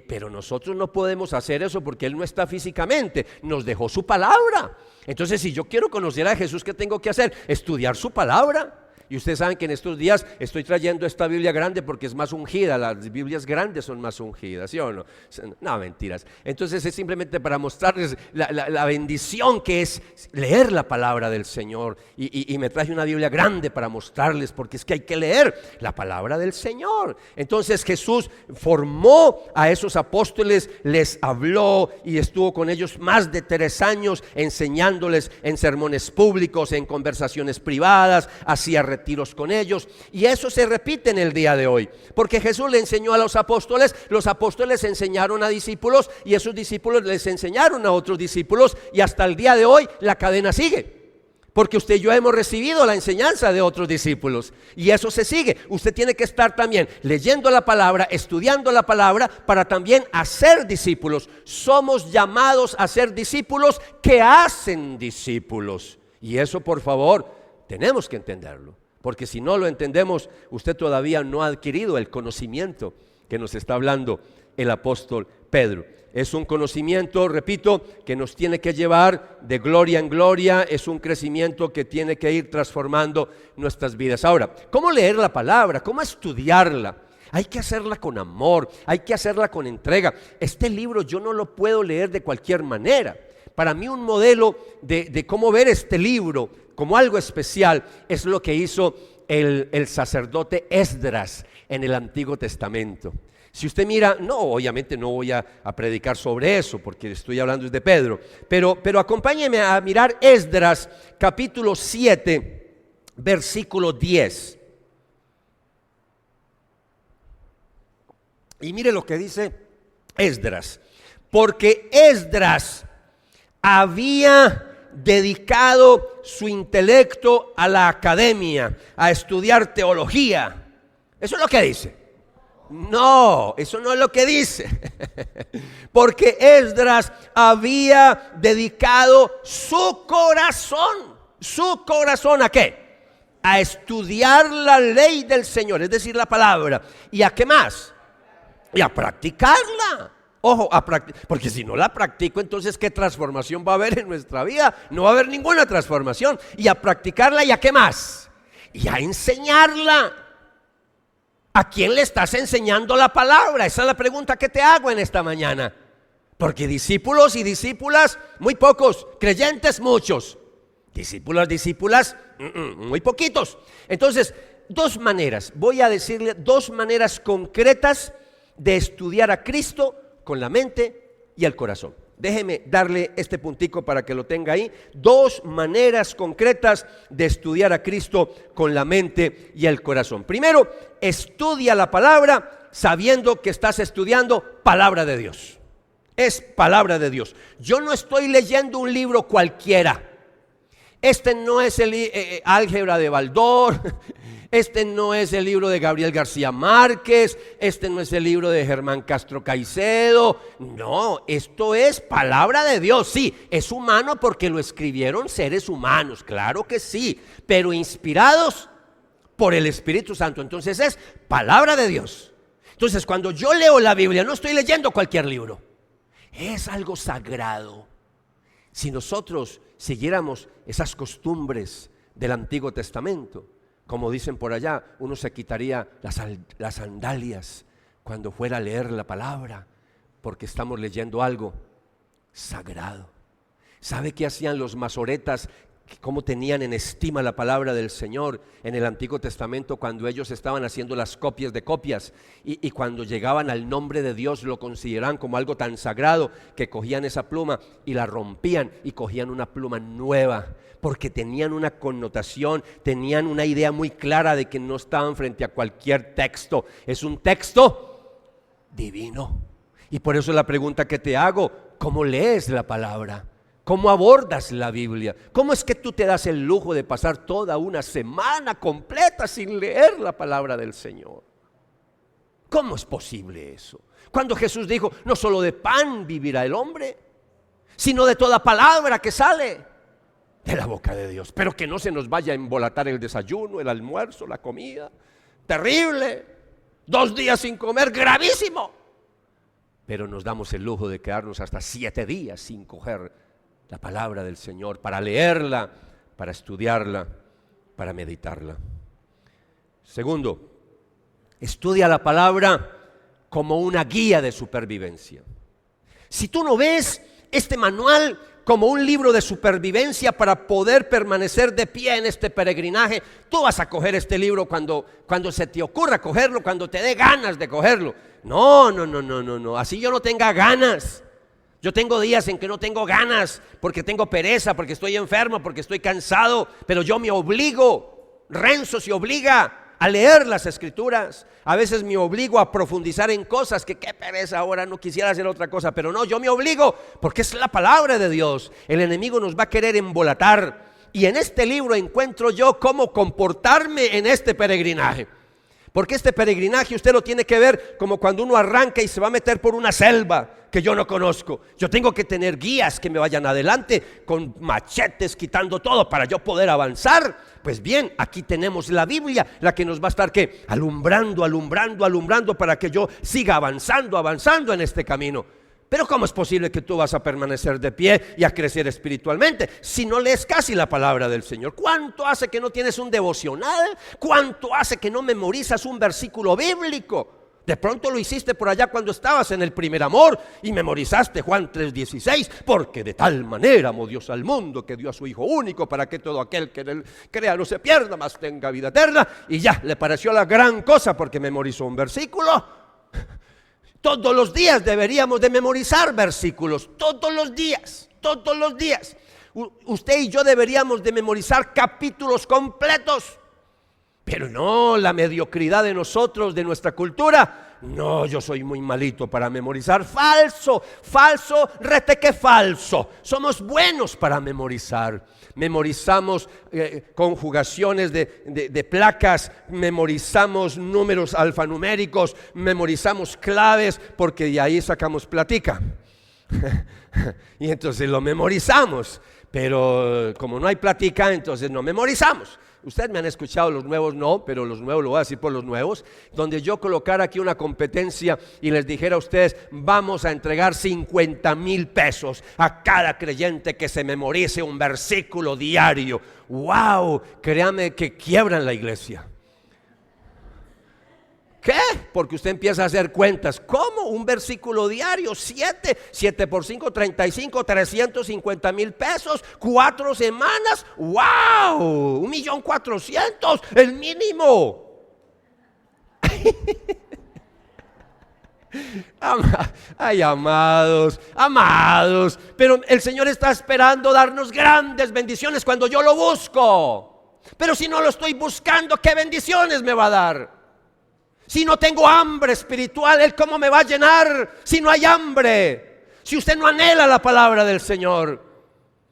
Speaker 3: pero nosotros no podemos hacer eso porque Él no está físicamente, nos dejó su palabra. Entonces, si yo quiero conocer a Jesús, ¿qué tengo que hacer? Estudiar su palabra. Y ustedes saben que en estos días estoy trayendo esta Biblia grande porque es más ungida. Las Biblias grandes son más ungidas, ¿sí o no? No, mentiras. Entonces es simplemente para mostrarles la bendición que es leer la palabra del Señor. Y me traje una Biblia grande para mostrarles, porque es que hay que leer la palabra del Señor. Entonces Jesús formó a esos apóstoles, les habló y estuvo con ellos más de 3 años enseñándoles en sermones públicos, en conversaciones privadas, hacía retiros con ellos, y eso se repite en el día de hoy, porque Jesús le enseñó a los apóstoles enseñaron a discípulos, y esos discípulos les enseñaron a otros discípulos, y hasta el día de hoy la cadena sigue, porque usted y yo hemos recibido la enseñanza de otros discípulos, y eso se sigue. Usted tiene que estar también leyendo la palabra, estudiando la palabra, para también hacer discípulos. Somos llamados a ser discípulos que hacen discípulos, y eso, por favor, tenemos que entenderlo. Porque si no lo entendemos, usted todavía no ha adquirido el conocimiento que nos está hablando el apóstol Pedro. Es un conocimiento, repito, que nos tiene que llevar de gloria en gloria. Es un crecimiento que tiene que ir transformando nuestras vidas. Ahora, ¿cómo leer la palabra? ¿Cómo estudiarla? Hay que hacerla con amor, hay que hacerla con entrega. Este libro yo no lo puedo leer de cualquier manera. Para mí un modelo de cómo ver este libro como algo especial es lo que hizo el sacerdote Esdras en el Antiguo Testamento. Si usted mira, no, obviamente no voy a predicar sobre eso, porque estoy hablando de Pedro, pero acompáñeme a mirar Esdras, capítulo 7, versículo 10. Y mire lo que dice Esdras. Porque Esdras había dedicado su intelecto a la academia, a estudiar teología. Eso es lo que dice. No, eso no es lo que dice. Porque Esdras había dedicado su corazón ¿a qué? A estudiar la ley del Señor, es decir, la palabra. ¿Y a qué más? Y a practicarla. Ojo, porque si no la practico, entonces ¿qué transformación va a haber en nuestra vida? No va a haber ninguna transformación. Y a practicarla, ¿y a qué más? Y a enseñarla. ¿A quién le estás enseñando la palabra? Esa es la pregunta que te hago en esta mañana. Porque discípulos y discípulas, muy pocos. Creyentes, muchos. Discípulas, muy poquitos. Entonces, dos maneras. Voy a decirle dos maneras concretas de estudiar a Cristo con la mente y el corazón. Déjeme darle este puntico para que lo tenga ahí. Dos maneras concretas de estudiar a Cristo con la mente y el corazón. Primero, estudia la palabra sabiendo que estás estudiando palabra de Dios. Es palabra de Dios. Yo no estoy leyendo un libro cualquiera. Este no es el álgebra de Baldor. Este no es el libro de Gabriel García Márquez, este no es el libro de Germán Castro Caicedo. No, esto es palabra de Dios. Sí, es humano porque lo escribieron seres humanos, claro que sí, pero inspirados por el Espíritu Santo. Entonces es palabra de Dios. Entonces cuando yo leo la Biblia, no estoy leyendo cualquier libro, es algo sagrado. Si nosotros siguiéramos esas costumbres del Antiguo Testamento, como dicen por allá, uno se quitaría las sandalias cuando fuera a leer la palabra, porque estamos leyendo algo sagrado. ¿Sabe qué hacían los masoretas? ¿Cómo tenían en estima la palabra del Señor en el Antiguo Testamento cuando ellos estaban haciendo las copias de copias? Y cuando llegaban al nombre de Dios lo consideraban como algo tan sagrado que cogían esa pluma y la rompían y cogían una pluma nueva, porque tenían una connotación, tenían una idea muy clara de que no estaban frente a cualquier texto. Es un texto divino. Y por eso la pregunta que te hago: ¿cómo lees la palabra? ¿Cómo abordas la Biblia? ¿Cómo es que tú te das el lujo de pasar toda una semana completa sin leer la palabra del Señor? ¿Cómo es posible eso? Cuando Jesús dijo: no solo de pan vivirá el hombre, sino de toda palabra que sale de la boca de Dios. Pero que no se nos vaya a embolatar el desayuno, el almuerzo, la comida. Terrible. 2 días sin comer, gravísimo. Pero nos damos el lujo de quedarnos hasta 7 días sin coger la palabra del Señor, para leerla, para estudiarla, para meditarla. Segundo, estudia la palabra como una guía de supervivencia. Si tú no ves este manual como un libro de supervivencia para poder permanecer de pie en este peregrinaje, tú vas a coger este libro cuando se te ocurra cogerlo, cuando te dé ganas de cogerlo. No, así yo no tenga ganas. Yo tengo días en que no tengo ganas, porque tengo pereza, porque estoy enfermo, porque estoy cansado, pero yo me obligo. Renzo se obliga a leer las Escrituras. A veces me obligo a profundizar en cosas que qué pereza, ahora no quisiera hacer otra cosa, pero no, yo me obligo porque es la palabra de Dios. El enemigo nos va a querer embolatar, y en este libro encuentro yo cómo comportarme en este peregrinaje. Porque este peregrinaje usted lo tiene que ver como cuando uno arranca y se va a meter por una selva que yo no conozco. Yo tengo que tener guías que me vayan adelante con machetes quitando todo para yo poder avanzar. Pues bien, aquí tenemos la Biblia, la que nos va a estar ¿qué? Alumbrando para que yo siga avanzando en este camino. Pero ¿cómo es posible que tú vas a permanecer de pie y a crecer espiritualmente si no lees casi la palabra del Señor? ¿Cuánto hace que no tienes un devocional? ¿Cuánto hace que no memorizas un versículo bíblico? De pronto lo hiciste por allá cuando estabas en el primer amor y memorizaste Juan 3:16, porque de tal manera amó Dios al mundo que dio a su Hijo único para que todo aquel que en él crea no se pierda, mas tenga vida eterna. Y ya le pareció la gran cosa porque memorizó un versículo. Todos los días deberíamos de memorizar versículos, todos los días, todos los días. Usted y yo deberíamos de memorizar capítulos completos. Pero no, la mediocridad de nosotros, de nuestra cultura. No, yo soy muy malito para memorizar. Falso, falso, reteque falso. Somos buenos para memorizar. Memorizamos conjugaciones de placas, memorizamos números alfanuméricos, memorizamos claves, porque de ahí sacamos platica. Y entonces lo memorizamos. Pero como no hay platica, entonces no memorizamos. Ustedes me han escuchado, los nuevos no, pero los nuevos lo voy a decir por los nuevos, donde yo colocara aquí una competencia y les dijera a ustedes, vamos a entregar 50,000 pesos a cada creyente que se memorice un versículo diario. ¡Wow! Créame que quiebran la iglesia. ¿Qué? Porque usted empieza a hacer cuentas. ¿Cómo? Un versículo diario, 7 por 5, 35, 350,000 pesos, 4 semanas. ¡Wow! 1,400,000, el mínimo. Ay, amados, amados, pero el Señor está esperando darnos grandes bendiciones cuando yo lo busco. Pero si no lo estoy buscando, ¿qué bendiciones me va a dar? Si no tengo hambre espiritual, ¿Él cómo me va a llenar? Si no hay hambre, si usted no anhela la palabra del Señor.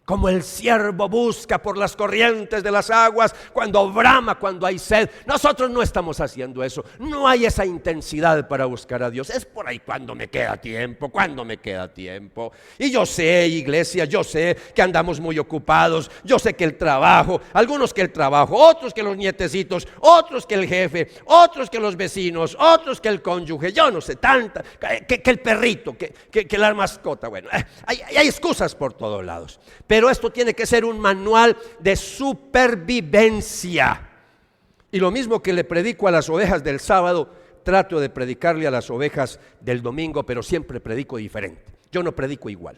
Speaker 3: Como el siervo busca por las corrientes de las aguas, cuando brama, cuando hay sed. Nosotros no estamos haciendo eso. No hay esa intensidad para buscar a Dios. Es por ahí cuando me queda tiempo, cuando me queda tiempo. Y yo sé, iglesia, yo sé que andamos muy ocupados. Yo sé que el trabajo, algunos que el trabajo, otros que los nietecitos, otros que el jefe, otros que los vecinos, otros que el cónyuge. Yo no sé, tanta, que el perrito, que la mascota. Bueno, hay excusas por todos lados. Pero esto tiene que ser un manual de supervivencia. Y lo mismo que le predico a las ovejas del sábado, trato de predicarle a las ovejas del domingo, pero siempre predico diferente. Yo no predico igual,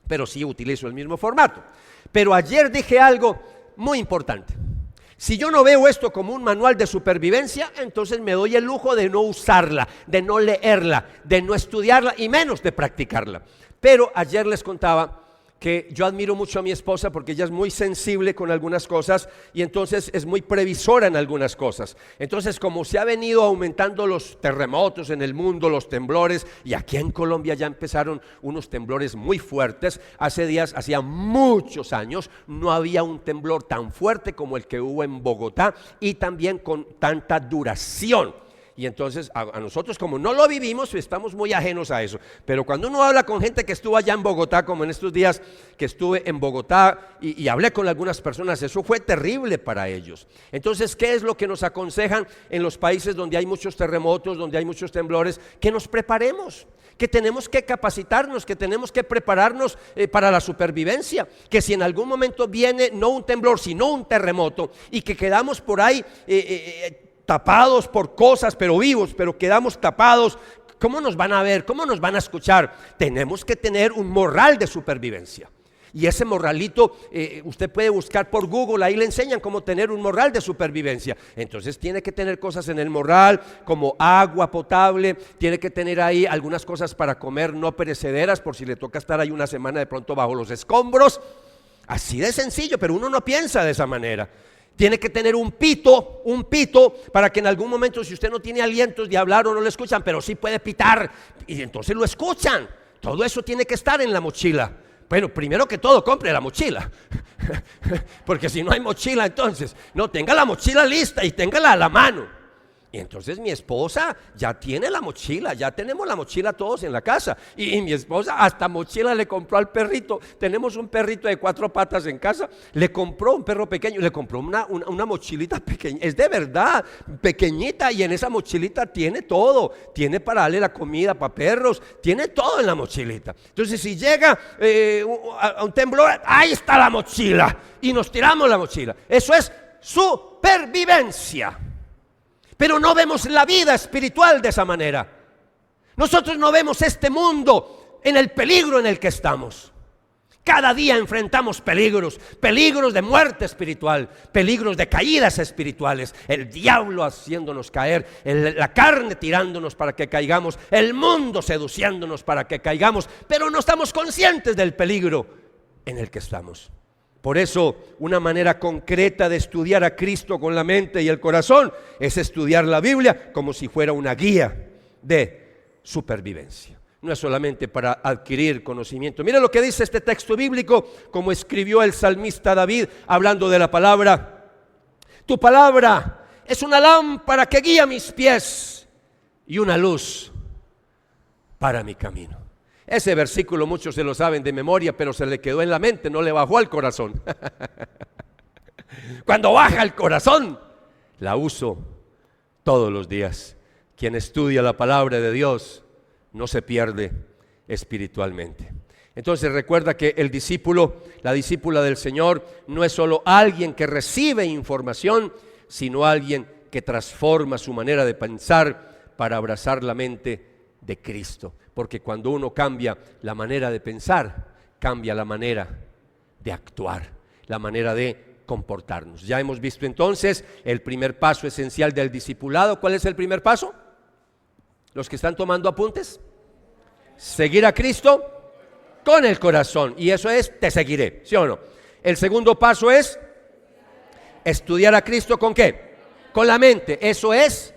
Speaker 3: pero sí utilizo el mismo formato. Pero ayer dije algo muy importante. Si yo no veo esto como un manual de supervivencia, entonces me doy el lujo de no usarla, de no leerla, de no estudiarla y menos de practicarla. Pero ayer les contaba que yo admiro mucho a mi esposa porque ella es muy sensible con algunas cosas y entonces es muy previsora en algunas cosas. Entonces, como se ha venido aumentando los terremotos en el mundo, los temblores, y aquí en Colombia ya empezaron unos temblores muy fuertes. Hace días, hacía muchos años, no había un temblor tan fuerte como el que hubo en Bogotá y también con tanta duración. Y entonces a nosotros, como no lo vivimos, estamos muy ajenos a eso. Pero cuando uno habla con gente que estuvo allá en Bogotá, como en estos días que estuve en Bogotá y hablé con algunas personas, eso fue terrible para ellos. Entonces, ¿qué es lo que nos aconsejan en los países donde hay muchos terremotos, donde hay muchos temblores? Que nos preparemos, que tenemos que capacitarnos, que tenemos que prepararnos para la supervivencia. Que si en algún momento viene no un temblor, sino un terremoto, y que quedamos por ahí tapados por cosas, pero vivos, pero quedamos tapados, ¿cómo nos van a ver? ¿Cómo nos van a escuchar? Tenemos que tener un morral de supervivencia. Y ese morralito, usted puede buscar por Google, ahí le enseñan cómo tener un morral de supervivencia. Entonces tiene que tener cosas en el morral, como agua potable, tiene que tener ahí algunas cosas para comer no perecederas, por si le toca estar ahí una semana de pronto bajo los escombros. Así de sencillo, pero uno no piensa de esa manera. Tiene que tener un pito para que en algún momento, si usted no tiene alientos de hablar o no lo escuchan, pero sí puede pitar y entonces lo escuchan. Todo eso tiene que estar en la mochila. Bueno, primero que todo, compre la mochila, porque si no hay mochila, entonces no, tenga la mochila lista y téngala a la mano. Y entonces mi esposa ya tiene la mochila, ya tenemos la mochila todos en la casa. Y mi esposa hasta mochila le compró al perrito. Tenemos un perrito de 4 patas en casa. Le compró un perro pequeño, le compró una mochilita pequeña. Es de verdad, pequeñita, y en esa mochilita tiene todo. Tiene para darle la comida para perros, tiene todo en la mochilita. Entonces si llega a un temblor, ahí está la mochila. Y nos tiramos la mochila. Eso es supervivencia. Pero no vemos la vida espiritual de esa manera. Nosotros no vemos este mundo en el peligro en el que estamos. Cada día enfrentamos peligros, peligros de muerte espiritual, peligros de caídas espirituales, el diablo haciéndonos caer, la carne tirándonos para que caigamos, el mundo seduciéndonos para que caigamos, pero no estamos conscientes del peligro en el que estamos. Por eso, una manera concreta de estudiar a Cristo con la mente y el corazón es estudiar la Biblia como si fuera una guía de supervivencia. No es solamente para adquirir conocimiento. Mira lo que dice este texto bíblico, como escribió el salmista David, hablando de la palabra. Tu palabra es una lámpara que guía mis pies y una luz para mi camino. Ese versículo muchos se lo saben de memoria, pero se le quedó en la mente, no le bajó al corazón. Cuando baja al corazón, la uso todos los días. Quien estudia la palabra de Dios no se pierde espiritualmente. Entonces recuerda que el discípulo, la discípula del Señor, no es solo alguien que recibe información, sino alguien que transforma su manera de pensar para abrazar la mente de Cristo. Porque cuando uno cambia la manera de pensar, cambia la manera de actuar, la manera de comportarnos. Ya hemos visto entonces el primer paso esencial del discipulado. ¿Cuál es el primer paso? Los que están tomando apuntes, seguir a Cristo con el corazón, y eso es te seguiré, ¿sí o no? El segundo paso es estudiar a Cristo ¿con qué? Con la mente, eso es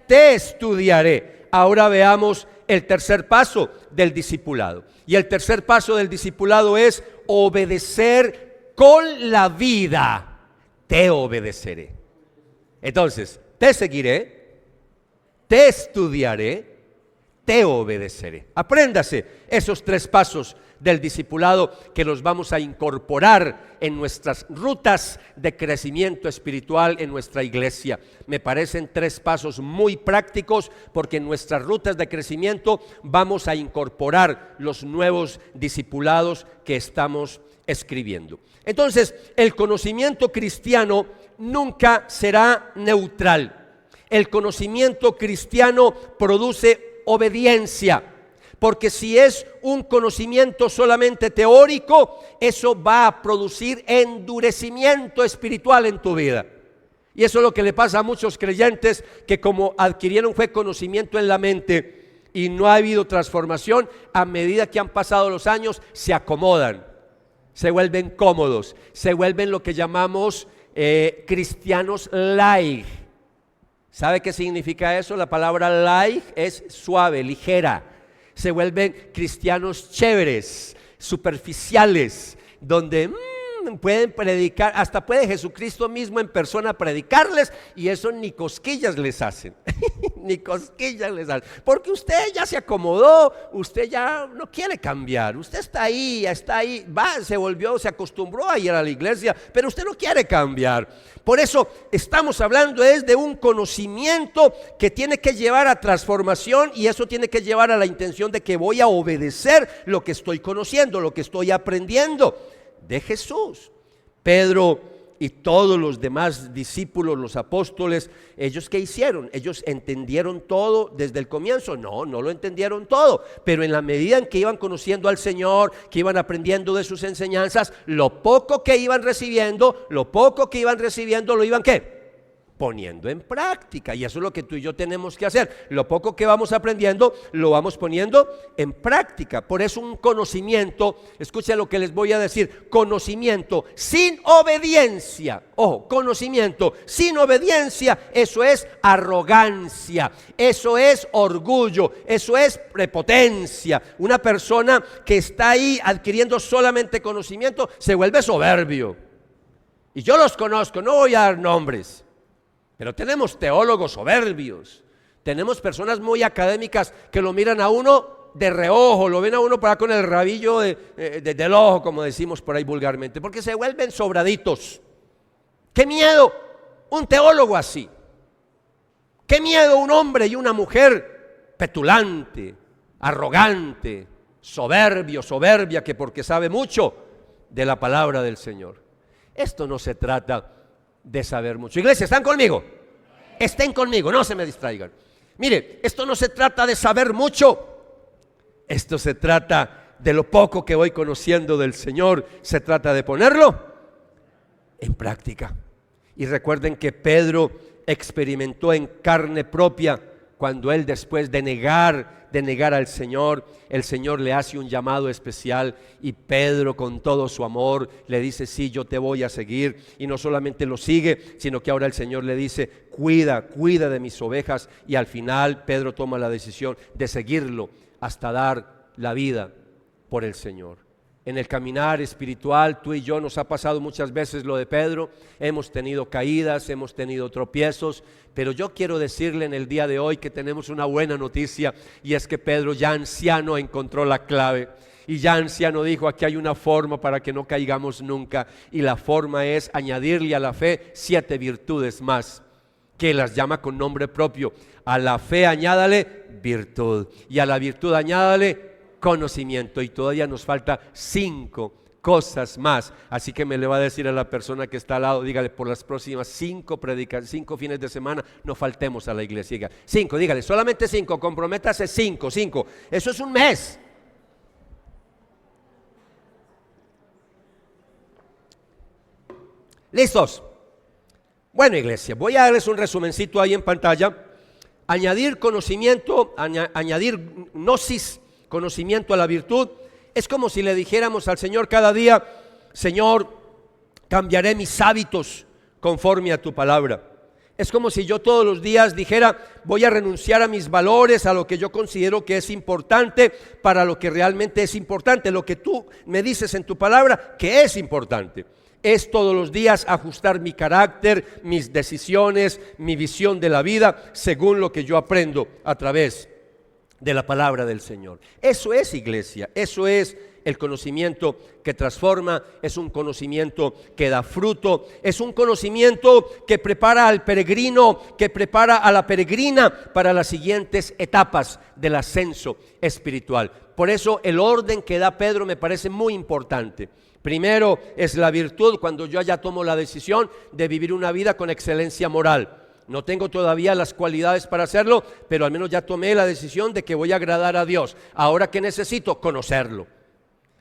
Speaker 3: te estudiaré. Ahora veamos el tercer paso del discipulado, y el tercer paso del discipulado es obedecer con la vida, te obedeceré. Entonces, te seguiré, te estudiaré, te obedeceré. Apréndase esos tres pasos del discipulado que los vamos a incorporar en nuestras rutas de crecimiento espiritual en nuestra iglesia. Me parecen tres pasos muy prácticos porque en nuestras rutas de crecimiento vamos a incorporar los nuevos discipulados que estamos escribiendo. Entonces, el conocimiento cristiano nunca será neutral. El conocimiento cristiano produce obediencia, porque si es un conocimiento solamente teórico, eso va a producir endurecimiento espiritual en tu vida. Y eso es lo que le pasa a muchos creyentes que como adquirieron fue conocimiento en la mente y no ha habido transformación, a medida que han pasado los años se acomodan, se vuelven cómodos, se vuelven lo que llamamos cristianos light. ¿Sabe qué significa eso? La palabra light es suave, ligera. Se vuelven cristianos chéveres, superficiales, donde pueden predicar, hasta puede Jesucristo mismo en persona predicarles y eso ni cosquillas les hacen, ni cosquillas les hacen, porque usted ya se acomodó, usted ya no quiere cambiar, usted está ahí, se volvió, se acostumbró a ir a la iglesia, pero usted no quiere cambiar. Por eso estamos hablando es de un conocimiento que tiene que llevar a transformación y eso tiene que llevar a la intención de que voy a obedecer lo que estoy conociendo, lo que estoy aprendiendo de Jesús. Pedro y todos los demás discípulos, los apóstoles, ¿ellos qué hicieron? ¿Ellos entendieron todo desde el comienzo? No lo entendieron todo, pero en la medida en que iban conociendo al Señor, que iban aprendiendo de sus enseñanzas, lo poco que iban recibiendo, lo iban ¿qué? Poniendo en práctica. Y eso es lo que tú y yo tenemos que hacer. Lo poco que vamos aprendiendo lo vamos poniendo en práctica. Por eso un conocimiento, escuchen lo que les voy a decir, conocimiento sin obediencia, ojo, conocimiento sin obediencia, eso es arrogancia, eso es orgullo, eso es prepotencia. Una persona que está ahí adquiriendo solamente conocimiento se vuelve soberbio. Y yo los conozco, no voy a dar nombres, pero tenemos teólogos soberbios, tenemos personas muy académicas que lo miran a uno de reojo, lo ven a uno para con el rabillo del ojo, como decimos por ahí vulgarmente, porque se vuelven sobraditos. ¡Qué miedo un teólogo así! ¡Qué miedo un hombre y una mujer petulante, arrogante, soberbia, que porque sabe mucho de la palabra del Señor! Esto no se trata de saber mucho. Iglesia, ¿están conmigo? Estén conmigo, no se me distraigan. Mire, esto no se trata de saber mucho, esto se trata de lo poco que voy conociendo del Señor, se trata de ponerlo en práctica. Y recuerden que Pedro experimentó en carne propia cuando él, después de negar al Señor, el Señor le hace un llamado especial y Pedro, con todo su amor, le dice: sí, yo te voy a seguir. Y no solamente lo sigue, sino que ahora el Señor le dice: cuida de mis ovejas. Y al final Pedro toma la decisión de seguirlo hasta dar la vida por el Señor. En el caminar espiritual, tú y yo, nos ha pasado muchas veces lo de Pedro. Hemos tenido caídas, hemos tenido tropiezos, pero yo quiero decirle en el día de hoy que tenemos una buena noticia, y es que Pedro, ya anciano, encontró la clave. Y ya anciano dijo: aquí hay una forma para que no caigamos nunca, y la forma es añadirle a la fe 7 virtudes más, que las llama con nombre propio. A la fe añádale virtud, y a la virtud añádale conocimiento, y todavía nos falta 5 cosas más. Así que me le va a decir a la persona que está al lado: dígale, por las próximas 5 fines de semana no faltemos a la iglesia. Diga 5, dígale, solamente 5, comprométase 5, eso es un mes. ¿Listos? Bueno, iglesia, voy a darles un resumencito ahí en pantalla. Añadir conocimiento, añadir gnosis, conocimiento a la virtud, es como si le dijéramos al Señor cada día: Señor, cambiaré mis hábitos conforme a tu palabra. Es como si yo todos los días dijera: voy a renunciar a mis valores, a lo que yo considero que es importante, para lo que realmente es importante, lo que tú me dices en tu palabra que es importante. Es todos los días ajustar mi carácter, mis decisiones, mi visión de la vida, según lo que yo aprendo a través de la palabra del Señor. Eso es, iglesia, eso es el conocimiento que transforma, es un conocimiento que da fruto, es un conocimiento que prepara al peregrino, que prepara a la peregrina para las siguientes etapas del ascenso espiritual. Por eso el orden que da Pedro me parece muy importante. Primero es la virtud, cuando yo ya tomo la decisión de vivir una vida con excelencia moral. No tengo todavía las cualidades para hacerlo, pero al menos ya tomé la decisión de que voy a agradar a Dios. Ahora, ¿qué necesito? Conocerlo.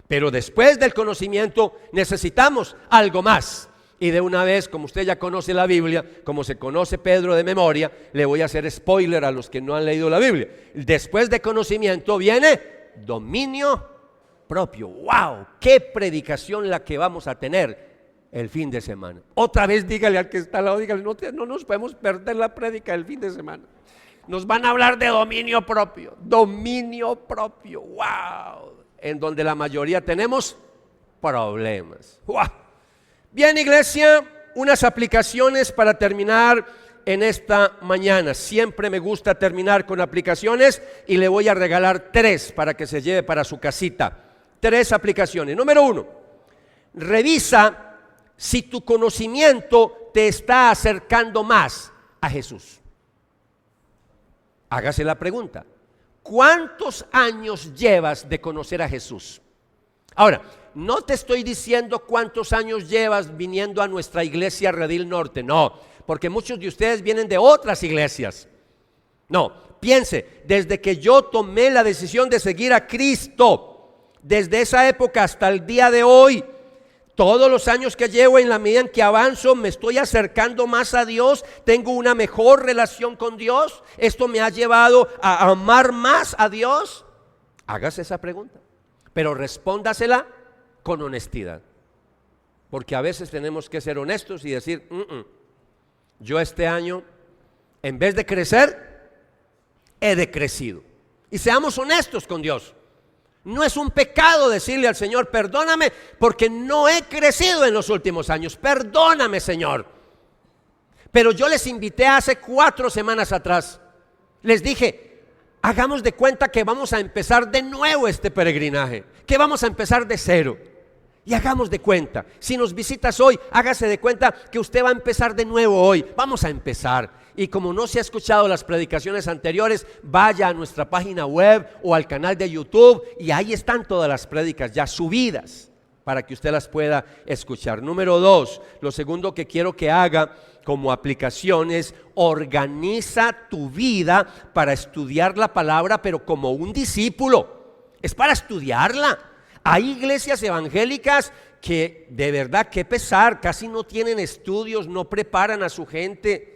Speaker 3: Pero después del conocimiento necesitamos algo más. Y de una vez, como usted ya conoce la Biblia, como se conoce Pedro de memoria, le voy a hacer spoiler a los que no han leído la Biblia. Después de conocimiento viene dominio propio. ¡Wow! ¡Qué predicación la que vamos a tener el fin de semana! Otra vez dígale al que está al lado, dígale: no nos podemos perder la prédica del fin de semana. Nos van a hablar de dominio propio. Dominio propio. ¡Wow! En donde la mayoría tenemos problemas. ¡Wow! Bien, iglesia, unas aplicaciones para terminar en esta mañana. Siempre me gusta terminar con aplicaciones y le voy a regalar 3 para que se lleve para su casita. 3 aplicaciones. Número 1, revisa si tu conocimiento te está acercando más a Jesús. Hágase la pregunta: ¿cuántos años llevas de conocer a Jesús? Ahora, no te estoy diciendo cuántos años llevas viniendo a nuestra iglesia Redil Norte, no, porque muchos de ustedes vienen de otras iglesias. No, piense, desde que yo tomé la decisión de seguir a Cristo, desde esa época hasta el día de hoy, todos los años que llevo, en la medida en que avanzo, me estoy acercando más a Dios, tengo una mejor relación con Dios. Esto me ha llevado a amar más a Dios. Hágase esa pregunta, pero respóndasela con honestidad, porque a veces tenemos que ser honestos y decir: yo este año, en vez de crecer, he decrecido. Y seamos honestos con Dios. No es un pecado decirle al Señor: perdóname porque no he crecido en los últimos años, perdóname, Señor. Pero yo les invité hace 4 semanas atrás, les dije: hagamos de cuenta que vamos a empezar de nuevo este peregrinaje, que vamos a empezar de cero. Y hagamos de cuenta, si nos visitas hoy, hágase de cuenta que usted va a empezar de nuevo hoy. Vamos a empezar. Y como no se ha escuchado las predicaciones anteriores, vaya a nuestra página web o al canal de YouTube, y ahí están todas las prédicas ya subidas para que usted las pueda escuchar. Número 2, lo segundo que quiero que haga como aplicación es: organiza tu vida para estudiar la palabra, pero como un discípulo. Es para estudiarla. Hay iglesias evangélicas que de verdad, qué pesar, casi no tienen estudios, no preparan a su gente.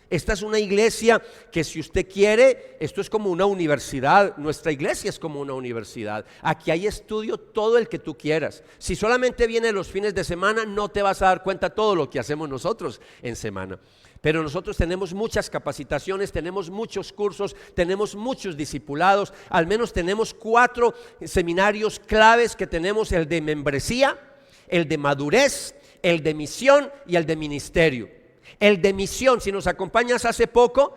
Speaker 3: Esta es una iglesia que, si usted quiere, esto es como una universidad. Nuestra iglesia es como una universidad. Aquí hay estudio todo el que tú quieras. Si solamente vienes los fines de semana, no te vas a dar cuenta todo lo que hacemos nosotros en semana. Pero nosotros tenemos muchas capacitaciones, tenemos muchos cursos, tenemos muchos discipulados. Al menos tenemos 4 seminarios claves que tenemos: el de membresía, el de madurez, el de misión y el de ministerio. El de misión, si nos acompañas hace poco,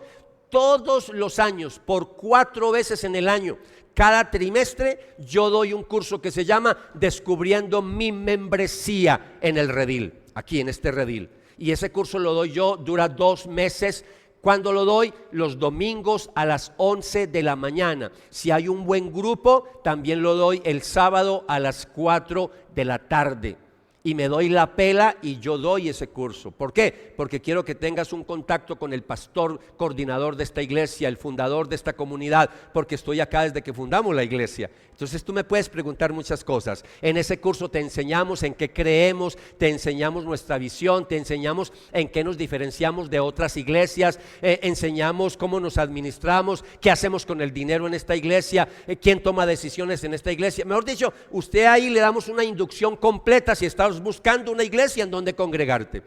Speaker 3: todos los años, por 4 veces en el año, cada trimestre, yo doy un curso que se llama Descubriendo mi membresía en el redil, aquí en este redil. Y ese curso lo doy yo, dura 2 meses. Cuando lo doy, los domingos a las 11 de la mañana. Si hay un buen grupo, también lo doy el sábado a las 4 de la tarde. Y me doy la pela y yo doy ese curso. ¿Por qué? Porque quiero que tengas un contacto con el pastor coordinador de esta iglesia, el fundador de esta comunidad, porque estoy acá desde que fundamos la iglesia. Entonces tú me puedes preguntar muchas cosas. En ese curso te enseñamos en qué creemos, te enseñamos nuestra visión, te enseñamos en qué nos diferenciamos de otras iglesias, enseñamos cómo nos administramos, qué hacemos con el dinero en esta iglesia, quién toma decisiones en esta iglesia. Mejor dicho, usted ahí le damos una inducción completa si estás buscando una iglesia en donde congregarte.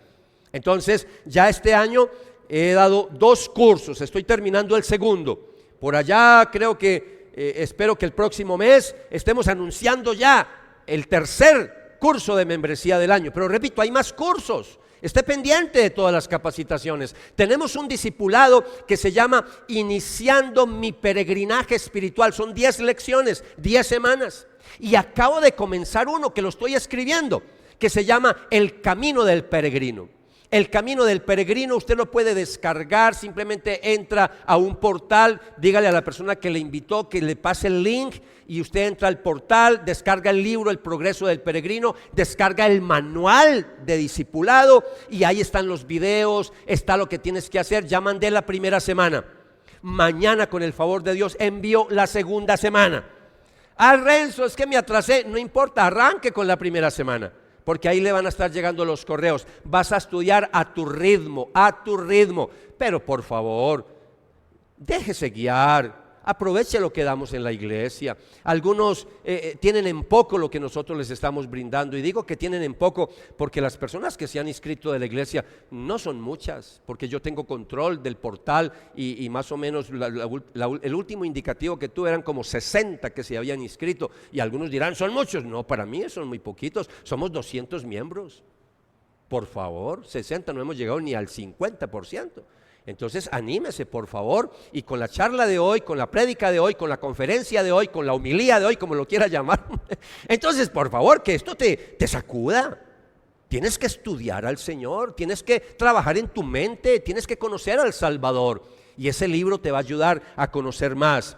Speaker 3: Entonces, ya este año he dado 2 cursos, estoy terminando el segundo. Por allá creo que espero que el próximo mes estemos anunciando ya el tercer curso de membresía del año. Pero repito, hay más cursos. Esté pendiente de todas las capacitaciones. Tenemos un discipulado que se llama Iniciando mi peregrinaje espiritual. Son 10 lecciones, 10 semanas. Y acabo de comenzar uno que lo estoy escribiendo, que se llama El Camino del Peregrino. El Camino del Peregrino usted lo puede descargar, simplemente entra a un portal, dígale a la persona que le invitó que le pase el link y usted entra al portal, descarga el libro El Progreso del Peregrino, descarga el manual de discipulado y ahí están los videos, está lo que tienes que hacer. Ya mandé la primera semana, mañana con el favor de Dios envío la segunda semana. Renzo, es que me atrasé, no importa, arranque con la primera semana. Porque ahí le van a estar llegando los correos. Vas a estudiar a tu ritmo, pero por favor, déjese guiar, aproveche lo que damos en la iglesia. Algunos tienen en poco lo que nosotros les estamos brindando, y digo que tienen en poco porque las personas que se han inscrito de la iglesia no son muchas, porque yo tengo control del portal y más o menos el último indicativo que tuve eran como 60 que se habían inscrito, y algunos dirán, ¿son muchos? No, para mí son muy poquitos, somos 200 miembros. Por favor, 60, no hemos llegado ni al 50%. Entonces anímese por favor, y con la charla de hoy, con la prédica de hoy, con la conferencia de hoy, con la homilía de hoy, como lo quiera llamar, entonces por favor que esto te sacuda. Tienes que estudiar al Señor, tienes que trabajar en tu mente, tienes que conocer al Salvador, y ese libro te va a ayudar a conocer más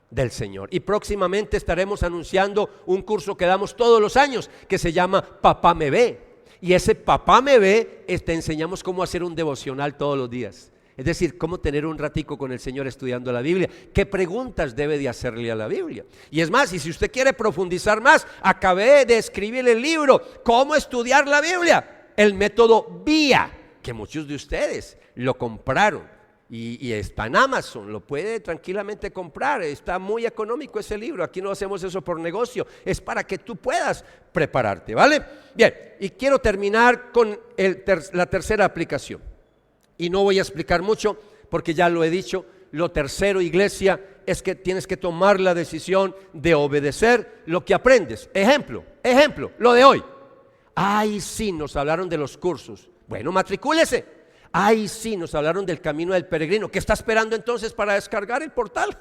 Speaker 3: del Señor. Y próximamente estaremos anunciando un curso que damos todos los años que se llama Papá me ve, y ese Papá me ve te enseñamos cómo hacer un devocional todos los días. Es decir, cómo tener un ratico con el Señor estudiando la Biblia, qué preguntas debe de hacerle a la Biblia. Y es más, y si usted quiere profundizar más, acabé de escribir el libro Cómo estudiar la Biblia, el método VIA, que muchos de ustedes lo compraron y está en Amazon, lo puede tranquilamente comprar, está muy económico ese libro. Aquí no hacemos eso por negocio, es para que tú puedas prepararte, ¿vale? Bien, y quiero terminar con la tercera aplicación. Y no voy a explicar mucho porque ya lo he dicho. Lo tercero, iglesia, es que tienes que tomar la decisión de obedecer lo que aprendes. Ejemplo, lo de hoy. Ay, sí, nos hablaron de los cursos. Bueno, matricúlese. Ay, sí, nos hablaron del camino del peregrino. ¿Qué está esperando entonces para descargar el portal?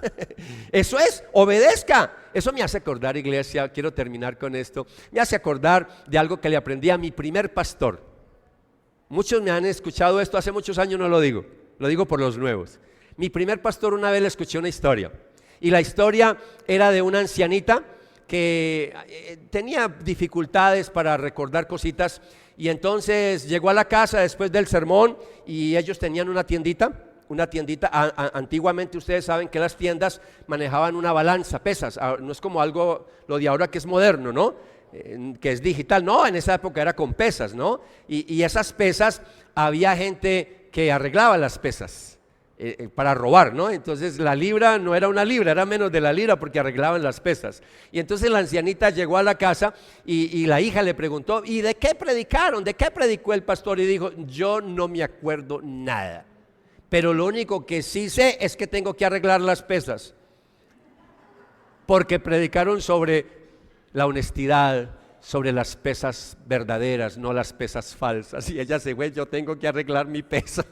Speaker 3: Eso es, obedezca. Eso me hace acordar, iglesia, quiero terminar con esto. Me hace acordar de algo que le aprendí a mi primer pastor. Muchos me han escuchado esto, hace muchos años no lo digo por los nuevos. Mi primer pastor, una vez le escuché una historia, y la historia era de una ancianita que tenía dificultades para recordar cositas, y entonces llegó a la casa después del sermón, y ellos tenían una tiendita una tiendita. Antiguamente ustedes saben que las tiendas manejaban una balanza, pesas. No es como algo, lo de ahora que es moderno, ¿no? Que es digital. No, en esa época era con pesas, ¿no? Y esas pesas, había gente que arreglaba las pesas para robar, ¿no? Entonces la libra no era una libra, era menos de la libra porque arreglaban las pesas. Y entonces la ancianita llegó a la casa y la hija le preguntó: ¿y de qué predicaron? ¿De qué predicó el pastor? Y dijo: yo no me acuerdo nada, pero lo único que sí sé es que tengo que arreglar las pesas, porque predicaron sobre la honestidad, sobre las pesas verdaderas, no las pesas falsas. Y ella se fue: yo tengo que arreglar mi pesa.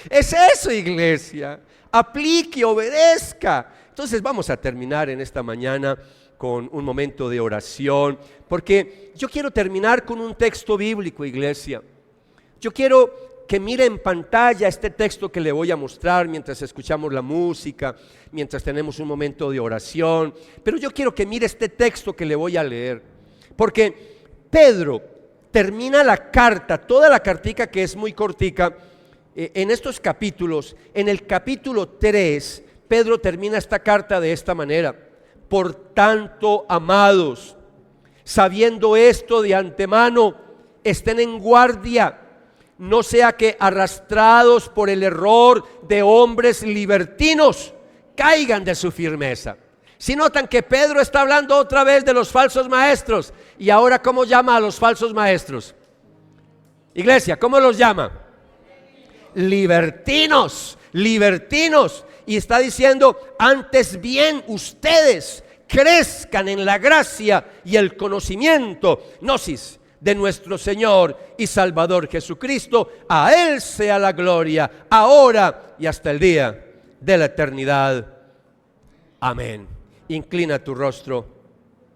Speaker 3: Es eso, iglesia. Aplique, obedezca. Entonces vamos a terminar en esta mañana con un momento de oración, porque yo quiero terminar con un texto bíblico, iglesia. Yo quiero que mire en pantalla este texto que le voy a mostrar mientras escuchamos la música, mientras tenemos un momento de oración. Pero yo quiero que mire este texto que le voy a leer, porque Pedro termina la carta, toda la cartica, que es muy cortica, en estos capítulos. En el capítulo 3, Pedro termina esta carta de esta manera: por tanto, amados, sabiendo esto de antemano, estén en guardia, no sea que, arrastrados por el error de hombres libertinos, caigan de su firmeza. Si notan que Pedro está hablando otra vez de los falsos maestros, y ahora ¿cómo llama a los falsos maestros? Iglesia, ¿cómo los llama? Libertinos, libertinos. Y está diciendo: antes bien ustedes crezcan en la gracia y el conocimiento, gnosis, de nuestro Señor y Salvador Jesucristo. A Él sea la gloria, ahora y hasta el día de la eternidad. Amén. Inclina tu rostro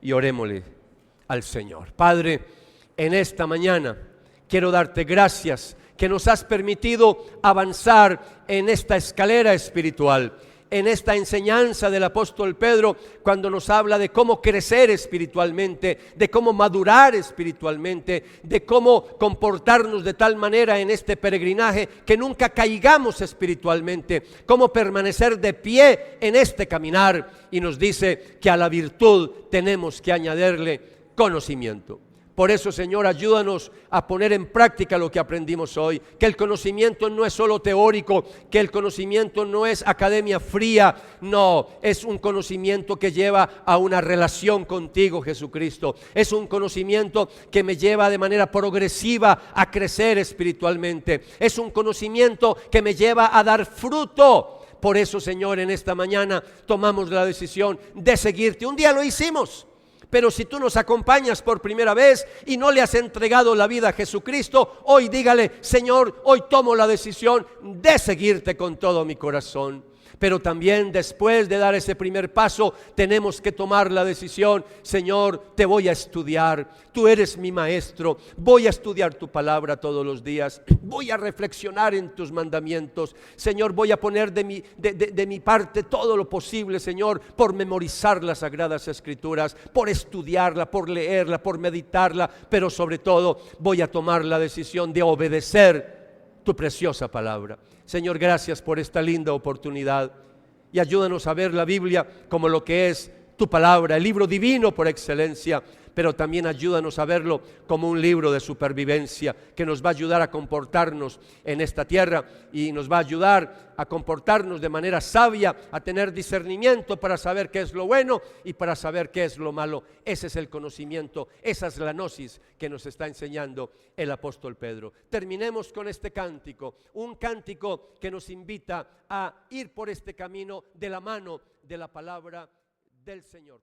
Speaker 3: y orémosle al Señor. Padre, en esta mañana quiero darte gracias que nos has permitido avanzar en esta escalera espiritual, en esta enseñanza del apóstol Pedro, cuando nos habla de cómo crecer espiritualmente, de cómo madurar espiritualmente, de cómo comportarnos de tal manera en este peregrinaje que nunca caigamos espiritualmente, cómo permanecer de pie en este caminar. Y nos dice que a la virtud tenemos que añadirle conocimiento. Por eso, Señor, ayúdanos a poner en práctica lo que aprendimos hoy, que el conocimiento no es solo teórico, que el conocimiento no es academia fría, no, es un conocimiento que lleva a una relación contigo, Jesucristo. Es un conocimiento que me lleva de manera progresiva a crecer espiritualmente. Es un conocimiento que me lleva a dar fruto. Por eso, Señor, en esta mañana tomamos la decisión de seguirte. Un día lo hicimos, pero si tú nos acompañas por primera vez y no le has entregado la vida a Jesucristo, hoy dígale: Señor, hoy tomo la decisión de seguirte con todo mi corazón. Pero también después de dar ese primer paso, tenemos que tomar la decisión: Señor, te voy a estudiar, tú eres mi maestro, voy a estudiar tu palabra todos los días, voy a reflexionar en tus mandamientos. Señor, voy a poner de mi parte todo lo posible, Señor, por memorizar las Sagradas Escrituras, por estudiarla, por leerla, por meditarla, pero sobre todo voy a tomar la decisión de obedecer tu preciosa palabra. Señor, gracias por esta linda oportunidad, y ayúdanos a ver la Biblia como lo que es tu palabra, el libro divino por excelencia, pero también ayúdanos a verlo como un libro de supervivencia que nos va a ayudar a comportarnos en esta tierra y nos va a ayudar a comportarnos de manera sabia, a tener discernimiento para saber qué es lo bueno y para saber qué es lo malo. Ese es el conocimiento, esa es la gnosis que nos está enseñando el apóstol Pedro. Terminemos con este cántico, un cántico que nos invita a ir por este camino de la mano de la palabra del Señor.